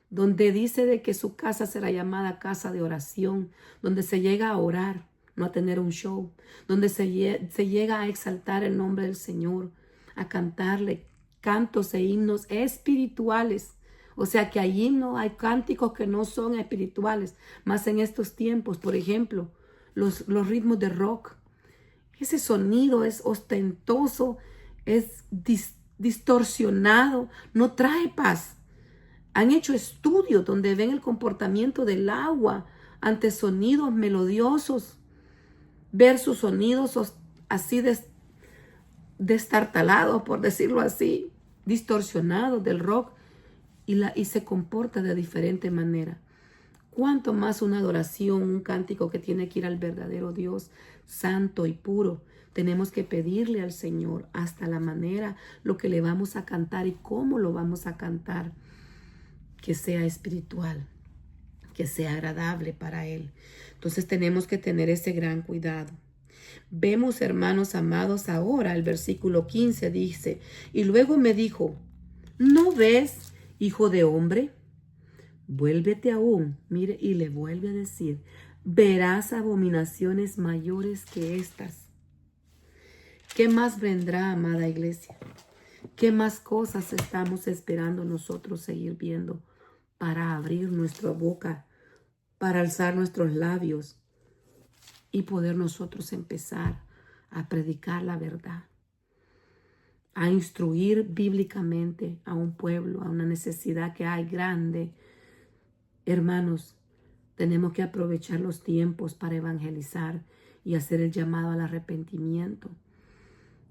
donde dice de que su casa será llamada casa de oración, donde se llega a orar, no a tener un show, donde se llega a exaltar el nombre del Señor, a cantarle cantos e himnos espirituales. O sea que hay himnos, hay cánticos que no son espirituales, más en estos tiempos, por ejemplo, los ritmos de rock. Ese sonido es ostentoso, es distorsionado, no trae paz. Han hecho estudios donde ven el comportamiento del agua ante sonidos melodiosos versus sonidos así destartalados, por decirlo así, distorsionados del rock, y se comporta de diferente manera. Cuánto más una adoración, un cántico que tiene que ir al verdadero Dios, santo y puro. Tenemos que pedirle al Señor hasta la manera, lo que le vamos a cantar y cómo lo vamos a cantar, que sea espiritual, que sea agradable para Él. Entonces tenemos que tener ese gran cuidado. Vemos, hermanos amados, ahora el versículo 15 dice, y luego me dijo, ¿no ves, hijo de hombre? Vuélvete aún, mire, y le vuelve a decir, verás abominaciones mayores que estas. ¿Qué más vendrá, amada iglesia? ¿Qué más cosas estamos esperando nosotros seguir viendo para abrir nuestra boca, para alzar nuestros labios y poder nosotros empezar a predicar la verdad, a instruir bíblicamente a un pueblo, a una necesidad que hay grande? Hermanos, tenemos que aprovechar los tiempos para evangelizar y hacer el llamado al arrepentimiento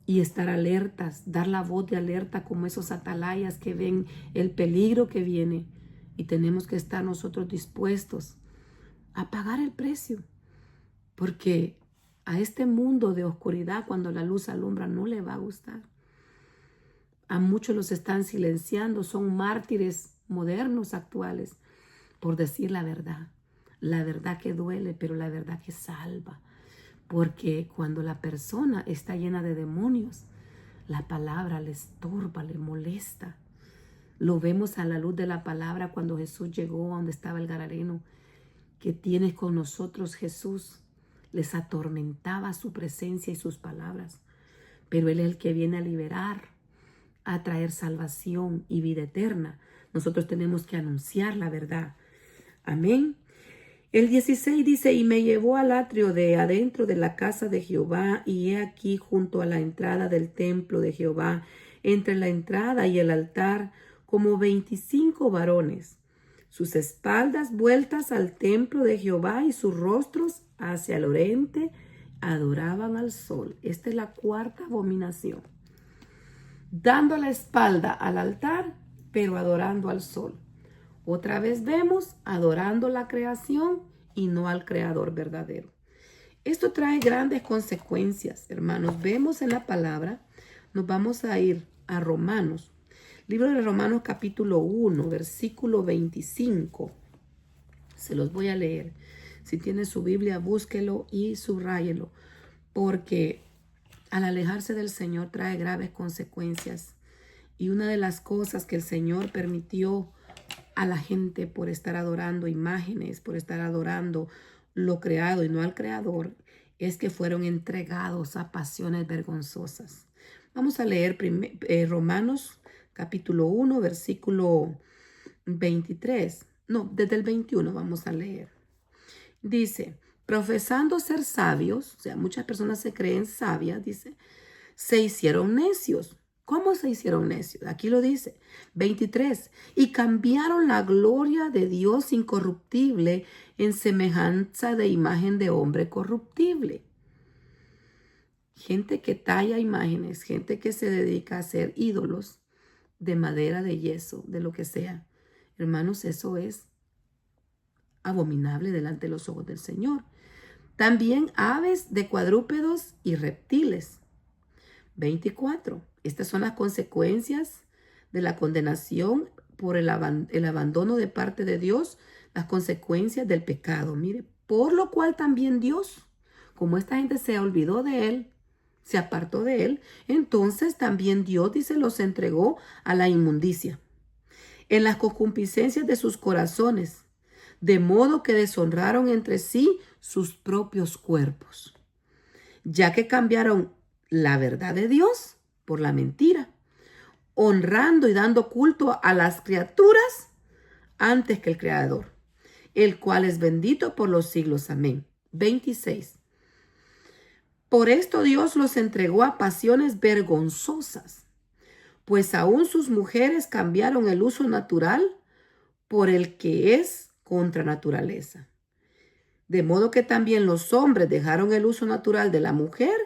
y estar alertas, dar la voz de alerta como esos atalayas que ven el peligro que viene, y tenemos que estar nosotros dispuestos a pagar el precio, porque a este mundo de oscuridad, cuando la luz alumbra, no le va a gustar. A muchos los están silenciando, son mártires modernos actuales por decir la verdad que duele, pero la verdad que salva. Porque cuando la persona está llena de demonios, la palabra le estorba, le molesta. Lo vemos a la luz de la palabra cuando Jesús llegó a donde estaba el gadareno. ¿Qué tienes con nosotros, Jesús? Les atormentaba su presencia y sus palabras. Pero Él es el que viene a liberar, a traer salvación y vida eterna Nosotros tenemos que anunciar la verdad. Amén. El 16 dice, y me llevó al atrio de adentro de la casa de Jehová, y he aquí junto a la entrada del templo de Jehová, entre la entrada y el altar, como 25 varones, sus espaldas vueltas al templo de Jehová y sus rostros hacia el oriente, adoraban al sol. Esta es la cuarta abominación. Dando la espalda al altar, pero adorando al sol. Otra vez vemos adorando la creación y no al creador verdadero. Esto trae grandes consecuencias, hermanos. Vemos en la palabra, nos vamos a ir a Romanos. Libro de Romanos capítulo 1, versículo 25. Se los voy a leer. Si tiene su Biblia, búsquelo y subráyelo, porque al alejarse del Señor trae graves consecuencias. Y una de las cosas que el Señor permitió a la gente por estar adorando imágenes, por estar adorando lo creado y no al creador, es que fueron entregados a pasiones vergonzosas. Vamos a leer Romanos capítulo 1, versículo 23. No, desde el 21 vamos a leer. Dice, profesando ser sabios, o sea, muchas personas se creen sabias, dice, se hicieron necios. ¿Cómo se hicieron necios? Aquí lo dice, 23. Y cambiaron la gloria de Dios incorruptible en semejanza de imagen de hombre corruptible. Gente que talla imágenes, gente que se dedica a hacer ídolos de madera, de yeso, de lo que sea. Hermanos, eso es abominable delante de los ojos del Señor. También aves de cuadrúpedos y reptiles. 24. Estas son las consecuencias de la condenación por el abandono de parte de Dios, las consecuencias del pecado. Mire, por lo cual también Dios, como esta gente se olvidó de Él, se apartó de Él, entonces también Dios, dice, los entregó a la inmundicia, en las concupiscencias de sus corazones, de modo que deshonraron entre sí sus propios cuerpos, ya que cambiaron la verdad de Dios por la mentira, honrando y dando culto a las criaturas antes que el Creador, el cual es bendito por los siglos. Amén. 26. Por esto Dios los entregó a pasiones vergonzosas, pues aún sus mujeres cambiaron el uso natural por el que es contra naturaleza. De modo que también los hombres dejaron el uso natural de la mujer,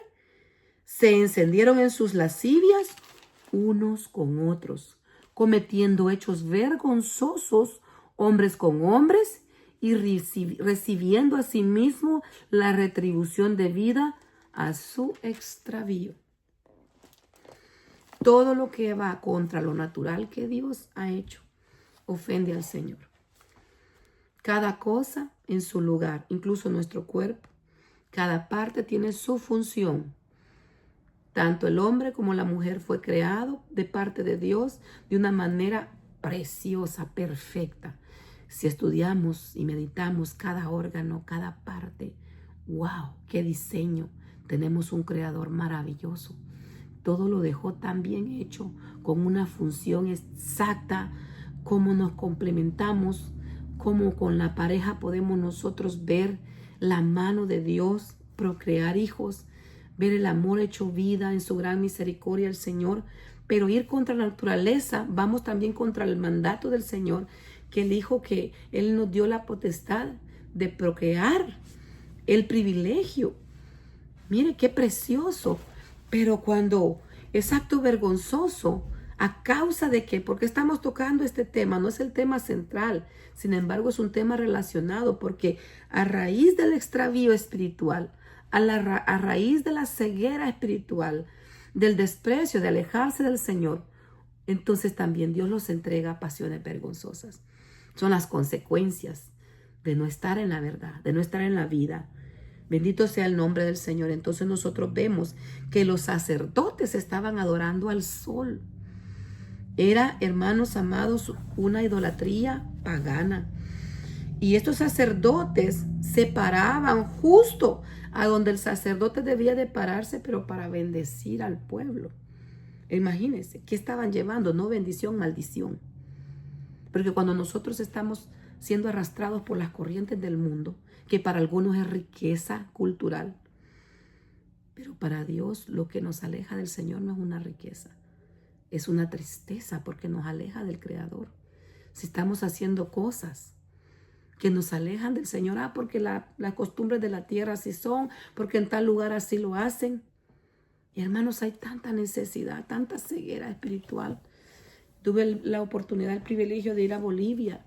se encendieron en sus lascivias unos con otros, cometiendo hechos vergonzosos hombres con hombres y recibiendo a sí mismo la retribución debida a su extravío. Todo lo que va contra lo natural que Dios ha hecho ofende al Señor. Cada cosa en su lugar, incluso nuestro cuerpo, cada parte tiene su función. Tanto el hombre como la mujer fue creado de parte de Dios de una manera preciosa, perfecta. Si estudiamos y meditamos cada órgano, cada parte, ¡wow! ¡Qué diseño! Tenemos un creador maravilloso. Todo lo dejó tan bien hecho, con una función exacta, cómo nos complementamos, cómo con la pareja podemos nosotros ver la mano de Dios, procrear hijos, ver el amor hecho vida en su gran misericordia del Señor, pero ir contra la naturaleza, vamos también contra el mandato del Señor, que Él dijo que Él nos dio la potestad de procrear, el privilegio. Mire qué precioso, pero cuando es acto vergonzoso, ¿a causa de qué? Porque estamos tocando este tema, no es el tema central, sin embargo es un tema relacionado, porque a raíz del extravío espiritual, a raíz de la ceguera espiritual, del desprecio, de alejarse del Señor, entonces también Dios los entrega a pasiones vergonzosas. Son las consecuencias de no estar en la verdad, de no estar en la vida. Bendito sea el nombre del Señor. Entonces nosotros vemos que los sacerdotes estaban adorando al sol. Era, hermanos amados, una idolatría pagana. Y estos sacerdotes se paraban justo a donde el sacerdote debía de pararse, pero para bendecir al pueblo. Imagínense, ¿qué estaban llevando? No bendición, maldición. Porque cuando nosotros estamos siendo arrastrados por las corrientes del mundo, que para algunos es riqueza cultural, pero para Dios lo que nos aleja del Señor no es una riqueza, es una tristeza porque nos aleja del Creador. Si estamos haciendo cosas que nos alejan del Señor, porque las costumbres de la tierra así son, porque en tal lugar así lo hacen. Y hermanos, hay tanta necesidad, tanta ceguera espiritual. Tuve la oportunidad, el privilegio de ir a Bolivia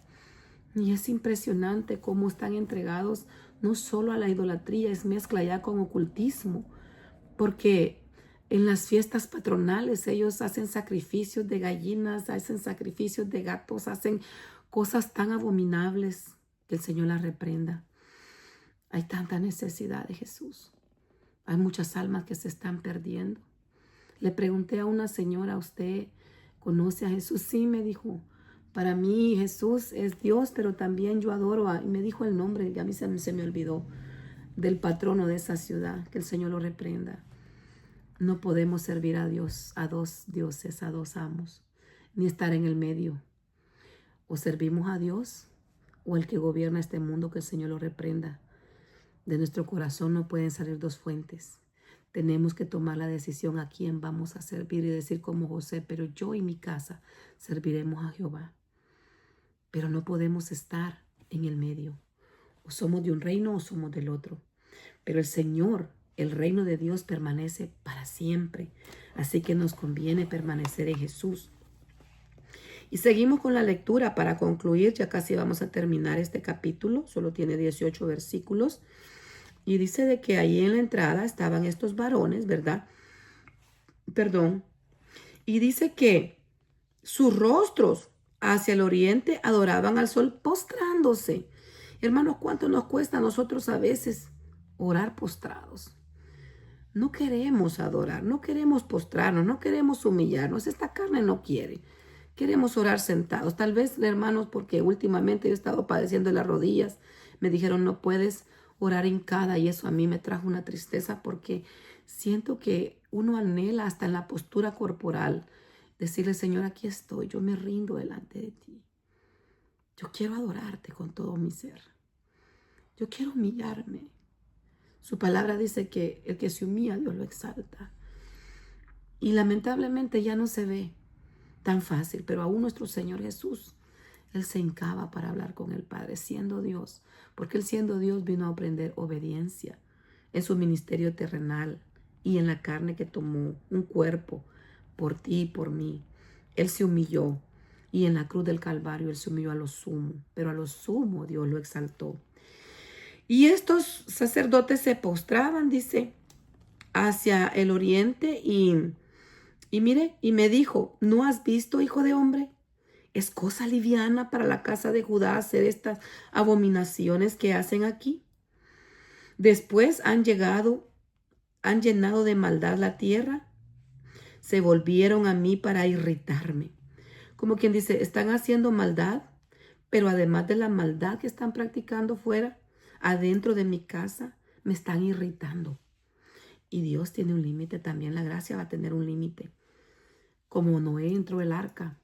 y es impresionante cómo están entregados no solo a la idolatría, es mezcla ya con ocultismo, porque en las fiestas patronales ellos hacen sacrificios de gallinas, hacen sacrificios de gatos, hacen cosas tan abominables que el Señor las reprenda. Hay tanta necesidad de Jesús. Hay muchas almas que se están perdiendo. Le pregunté a una señora, ¿usted conoce a Jesús? Sí, me dijo. Para mí Jesús es Dios, pero también yo adoro y me dijo el nombre, y a mí se me olvidó, del patrono de esa ciudad, que el Señor lo reprenda. No podemos servir a Dios, a dos dioses, a dos amos, ni estar en el medio. O servimos a Dios o el que gobierna este mundo, que el Señor lo reprenda. De nuestro corazón no pueden salir dos fuentes. Tenemos que tomar la decisión a quién vamos a servir y decir como José, pero yo y mi casa serviremos a Jehová. Pero no podemos estar en el medio. O somos de un reino o somos del otro. Pero el Señor, el reino de Dios permanece para siempre. Así que nos conviene permanecer en Jesús. Y seguimos con la lectura para concluir. Ya casi vamos a terminar este capítulo. Solo tiene 18 versículos. Y dice de que ahí en la entrada estaban estos varones, ¿verdad? Y dice que sus rostros hacia el oriente adoraban al sol postrándose. Hermanos, ¿cuánto nos cuesta a nosotros a veces orar postrados? No queremos adorar, no queremos postrarnos, no queremos humillarnos. Esta carne no quiere. Queremos orar sentados. Tal vez, hermanos, porque últimamente yo he estado padeciendo de las rodillas. Me dijeron, no puedes orar hincada, y eso a mí me trajo una tristeza porque siento que uno anhela hasta en la postura corporal decirle, Señor, aquí estoy, yo me rindo delante de ti. Yo quiero adorarte con todo mi ser. Yo quiero humillarme. Su palabra dice que el que se humilla, Dios lo exalta. Y lamentablemente ya no se ve tan fácil, pero aún nuestro Señor Jesús, Él se hincaba para hablar con el Padre, siendo Dios, porque Él siendo Dios vino a aprender obediencia en su ministerio terrenal y en la carne que tomó un cuerpo por ti y por mí. Él se humilló y en la cruz del Calvario Él se humilló a lo sumo, pero a lo sumo Dios lo exaltó. Y estos sacerdotes se postraban, dice, hacia el oriente y mire, y me dijo, ¿no has visto, hijo de hombre? ¿Es cosa liviana para la casa de Judá hacer estas abominaciones que hacen aquí? Después han llenado de maldad la tierra. Se volvieron a mí para irritarme. Como quien dice, están haciendo maldad, pero además de la maldad que están practicando fuera, adentro de mi casa, me están irritando. Y Dios tiene un límite también. La gracia va a tener un límite. Como Noé entró el arca.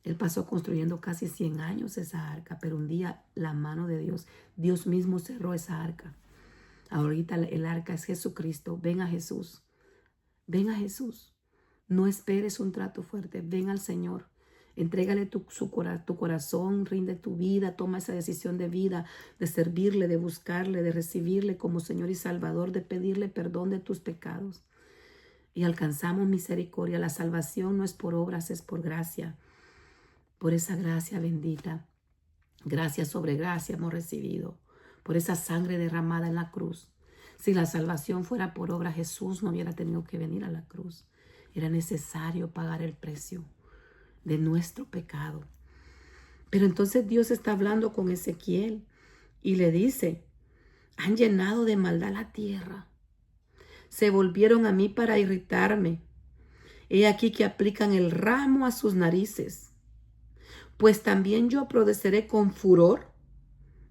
Él pasó construyendo casi 100 años esa arca, pero un día la mano de Dios, Dios mismo cerró esa arca. Ahorita el arca es Jesucristo. Ven a Jesús. Ven a Jesús. No esperes un trato fuerte. Ven al Señor. Entrégale tu corazón, rinde tu vida, toma esa decisión de vida, de servirle, de buscarle, de recibirle como Señor y Salvador, de pedirle perdón de tus pecados. Y alcanzamos misericordia. La salvación no es por obras, es por gracia. Por esa gracia bendita, gracia sobre gracia hemos recibido, por esa sangre derramada en la cruz. Si la salvación fuera por obra, Jesús no hubiera tenido que venir a la cruz. Era necesario pagar el precio de nuestro pecado. Pero entonces Dios está hablando con Ezequiel y le dice, han llenado de maldad la tierra. Se volvieron a mí para irritarme. He aquí que aplican el ramo a sus narices. Pues también yo prodeceré con furor,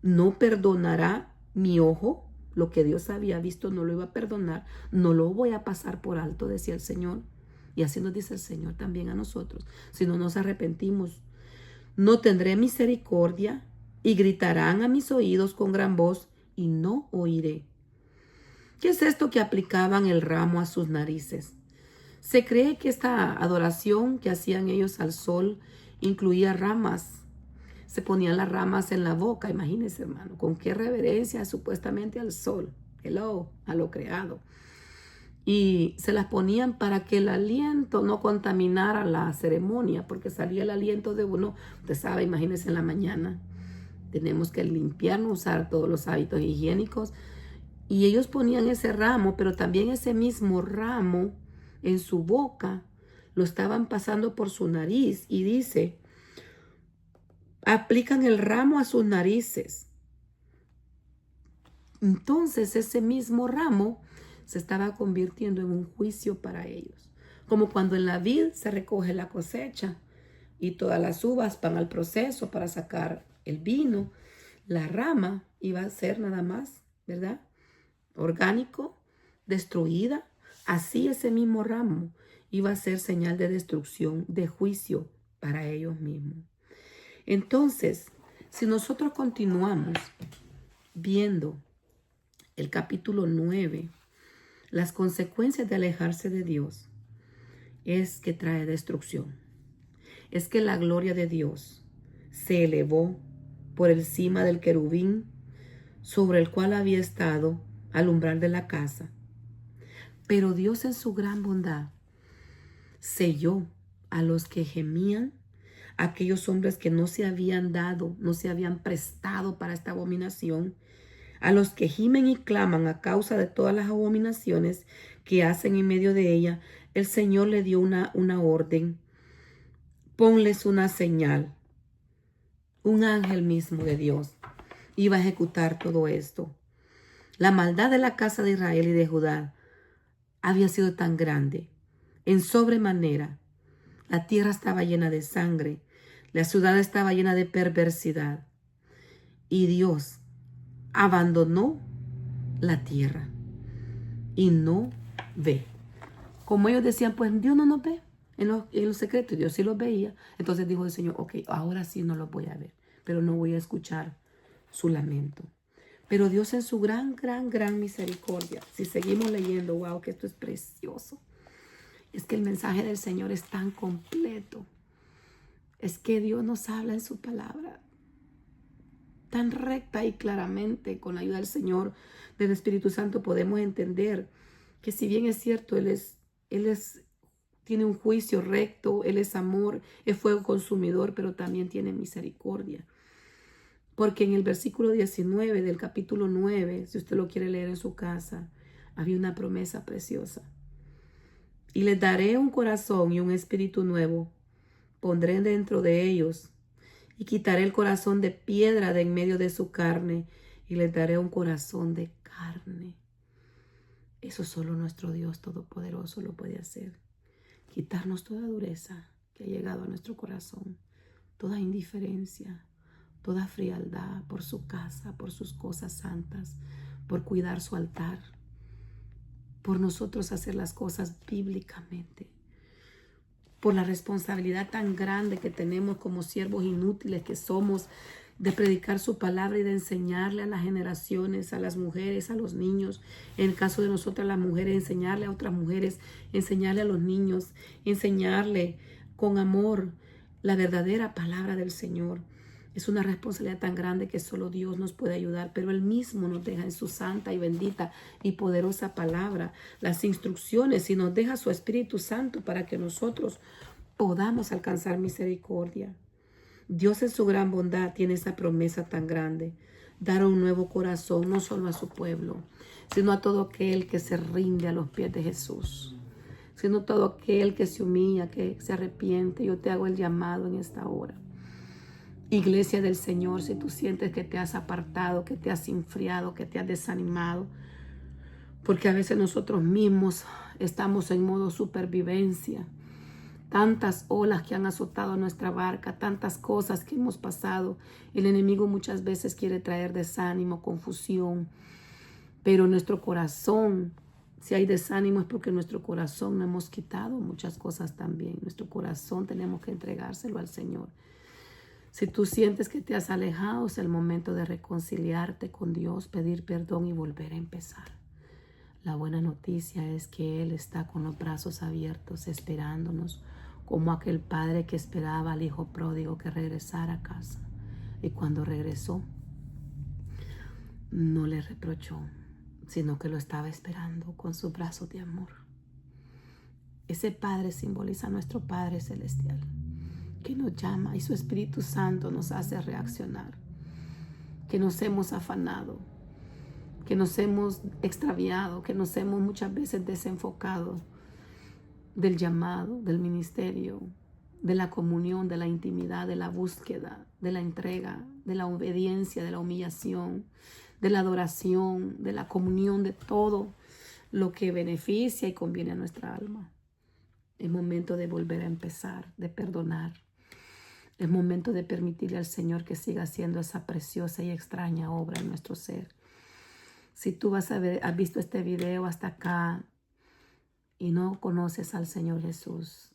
no perdonará mi ojo, lo que Dios había visto no lo iba a perdonar, no lo voy a pasar por alto, decía el Señor. Y así nos dice el Señor también a nosotros, si no nos arrepentimos, No tendré misericordia y gritarán a mis oídos con gran voz y no oiré. ¿Qué es esto que aplicaban el ramo a sus narices? Se cree que esta adoración que hacían ellos al sol incluía ramas. Se ponían las ramas en la boca, imagínense, hermano, con qué reverencia supuestamente al sol, hello, a lo creado. Y se las ponían para que el aliento no contaminara la ceremonia, porque salía el aliento de uno, usted sabe, imagínense en la mañana, tenemos que limpiarnos, usar todos los hábitos higiénicos. Y ellos ponían ese ramo, pero también ese mismo ramo en su boca, lo estaban pasando por su nariz. Y dice, aplican el ramo a sus narices. Entonces ese mismo ramo se estaba convirtiendo en un juicio para ellos. Como cuando en la vid se recoge la cosecha y todas las uvas van al proceso para sacar el vino. La rama iba a ser nada más, ¿verdad? Orgánico, destruida. Así ese mismo ramo iba a ser señal de destrucción, de juicio para ellos mismos. Entonces, si nosotros continuamos viendo el capítulo 9, las consecuencias de alejarse de Dios es que trae destrucción. Es que la gloria de Dios se elevó por encima del querubín sobre el cual había estado al umbral de la casa. Pero Dios en su gran bondad selló a los que gemían, aquellos hombres que no se habían dado, no se habían prestado para esta abominación, a los que gimen y claman a causa de todas las abominaciones que hacen en medio de ella. El Señor le dio una orden: ponles una señal. Un ángel mismo de Dios iba a ejecutar todo esto. La maldad de la casa de Israel y de Judá había sido tan grande, en sobremanera. La tierra estaba llena de sangre, la ciudad estaba llena de perversidad, y Dios abandonó la tierra y no ve. Como ellos decían, pues Dios no nos ve en los secretos, Dios sí los veía. Entonces dijo el Señor, ok, ahora sí no los voy a ver, pero no voy a escuchar su lamento. Pero Dios en su gran misericordia, si seguimos leyendo, wow, que esto es precioso. Es que el mensaje del Señor es tan completo. Es que Dios nos habla en su palabra tan recta y claramente. Con la ayuda del Señor, del Espíritu Santo, podemos entender que si bien es cierto, Él tiene un juicio recto, Él es amor, es fuego consumidor, pero también tiene misericordia. Porque en el versículo 19 del capítulo 9, si usted lo quiere leer en su casa, había una promesa preciosa. Y les daré un corazón y un espíritu nuevo. Pondré dentro de ellos y quitaré el corazón de piedra de en medio de su carne y les daré un corazón de carne. Eso solo nuestro Dios Todopoderoso lo puede hacer. Quitarnos toda dureza que ha llegado a nuestro corazón, toda indiferencia, toda frialdad por su casa, por sus cosas santas, por cuidar su altar, por nosotros hacer las cosas bíblicamente, por la responsabilidad tan grande que tenemos como siervos inútiles que somos de predicar su palabra y de enseñarle a las generaciones, a las mujeres, a los niños. En el caso de nosotras las mujeres, enseñarle a otras mujeres, enseñarle a los niños, enseñarle con amor la verdadera palabra del Señor. Es una responsabilidad tan grande que solo Dios nos puede ayudar, pero Él mismo nos deja en su santa y bendita y poderosa palabra las instrucciones y nos deja su Espíritu Santo para que nosotros podamos alcanzar misericordia. Dios en su gran bondad tiene esa promesa tan grande: dar un nuevo corazón, no solo a su pueblo, sino a todo aquel que se rinde a los pies de Jesús, sino todo aquel que se humilla, que se arrepiente. Yo te hago el llamado en esta hora. Iglesia del Señor, si tú sientes que te has apartado, que te has enfriado, que te has desanimado, porque a veces nosotros mismos estamos en modo supervivencia, tantas olas que han azotado nuestra barca, tantas cosas que hemos pasado, el enemigo muchas veces quiere traer desánimo, confusión, pero nuestro corazón, si hay desánimo es porque nuestro corazón no hemos quitado muchas cosas también. Nuestro corazón tenemos que entregárselo al Señor. Si tú sientes que te has alejado, es el momento de reconciliarte con Dios, pedir perdón y volver a empezar. La buena noticia es que Él está con los brazos abiertos esperándonos, como aquel padre que esperaba al hijo pródigo que regresara a casa. Y cuando regresó, no le reprochó, sino que lo estaba esperando con sus brazos de amor. Ese Padre simboliza a nuestro Padre Celestial, que nos llama y su Espíritu Santo nos hace reaccionar, que nos hemos afanado, que nos hemos extraviado, que nos hemos muchas veces desenfocado del llamado, del ministerio, de la comunión, de la intimidad, de la búsqueda, de la entrega, de la obediencia, de la humillación, de la adoración, de la comunión, de todo lo que beneficia y conviene a nuestra alma. Es momento de volver a empezar, de perdonar. Es momento de permitirle al Señor que siga haciendo esa preciosa y extraña obra en nuestro ser. Si tú has visto este video hasta acá y no conoces al Señor Jesús,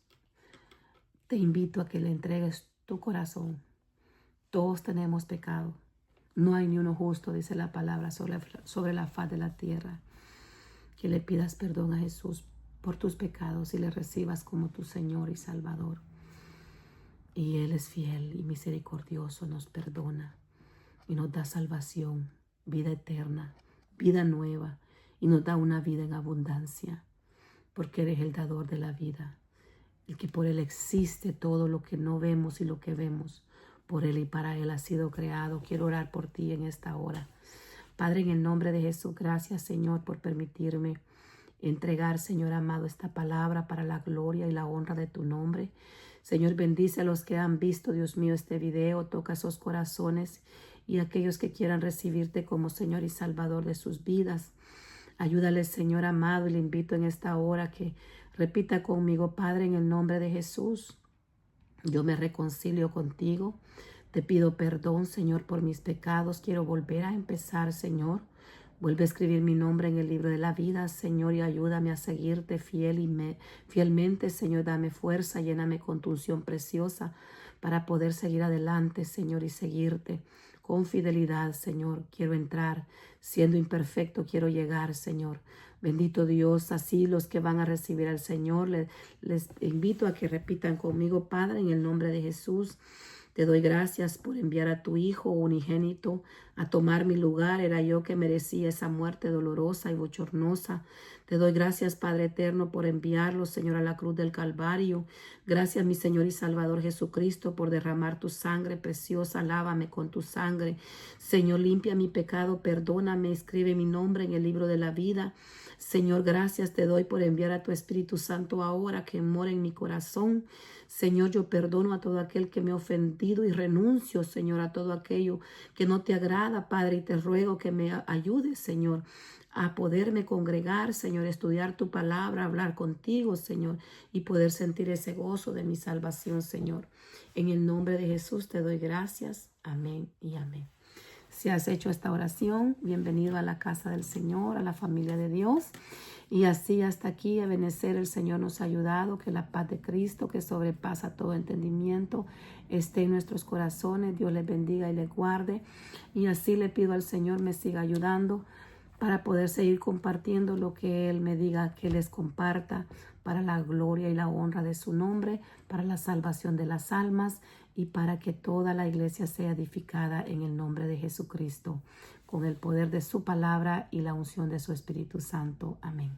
te invito a que le entregues tu corazón. Todos tenemos pecado. No hay ni uno justo, dice la palabra, sobre la faz de la tierra. Que le pidas perdón a Jesús por tus pecados y le recibas como tu Señor y Salvador. Y Él es fiel y misericordioso, nos perdona y nos da salvación, vida eterna, vida nueva, y nos da una vida en abundancia, porque eres el dador de la vida, el que por Él existe todo lo que no vemos y lo que vemos. Por Él y para Él ha sido creado. Quiero orar por ti en esta hora. Padre, en el nombre de Jesús, gracias, Señor, por permitirme entregar, Señor amado, esta palabra para la gloria y la honra de tu nombre. Señor, bendice a los que han visto, Dios mío, este video. Toca esos corazones y aquellos que quieran recibirte como Señor y Salvador de sus vidas. Ayúdales, Señor amado, y le invito en esta hora que repita conmigo: Padre, en el nombre de Jesús, yo me reconcilio contigo. Te pido perdón, Señor, por mis pecados. Quiero volver a empezar, Señor. Vuelve a escribir mi nombre en el libro de la vida, Señor, y ayúdame a seguirte fielmente, Señor. Dame fuerza, lléname con tu unción preciosa para poder seguir adelante, Señor, y seguirte con fidelidad, Señor. Quiero entrar, siendo imperfecto, quiero llegar, Señor. Bendito Dios, así los que van a recibir al Señor, les invito a que repitan conmigo: Padre, en el nombre de Jesús, te doy gracias por enviar a tu Hijo unigénito a tomar mi lugar. Era yo que merecía esa muerte dolorosa y bochornosa. Te doy gracias, Padre eterno, por enviarlo, Señor, a la cruz del Calvario. Gracias, mi Señor y Salvador Jesucristo, por derramar tu sangre preciosa. Lávame con tu sangre. Señor, limpia mi pecado, perdóname, escribe mi nombre en el libro de la vida. Señor, gracias te doy por enviar a tu Espíritu Santo ahora que mora en mi corazón. Señor, yo perdono a todo aquel que me ha ofendido y renuncio, Señor, a todo aquello que no te agrada, Padre, y te ruego que me ayudes, Señor, a poderme congregar, Señor, estudiar tu palabra, hablar contigo, Señor, y poder sentir ese gozo de mi salvación, Señor. En el nombre de Jesús te doy gracias. Amén y amén. Si has hecho esta oración, bienvenido a la casa del Señor, a la familia de Dios. Y así hasta aquí, a benecer, el Señor nos ha ayudado. Que la paz de Cristo, que sobrepasa todo entendimiento, esté en nuestros corazones. Dios les bendiga y les guarde. Y así le pido al Señor me siga ayudando para poder seguir compartiendo lo que Él me diga que les comparta, para la gloria y la honra de su nombre, para la salvación de las almas y para que toda la iglesia sea edificada en el nombre de Jesucristo, con el poder de su palabra y la unción de su Espíritu Santo. Amén.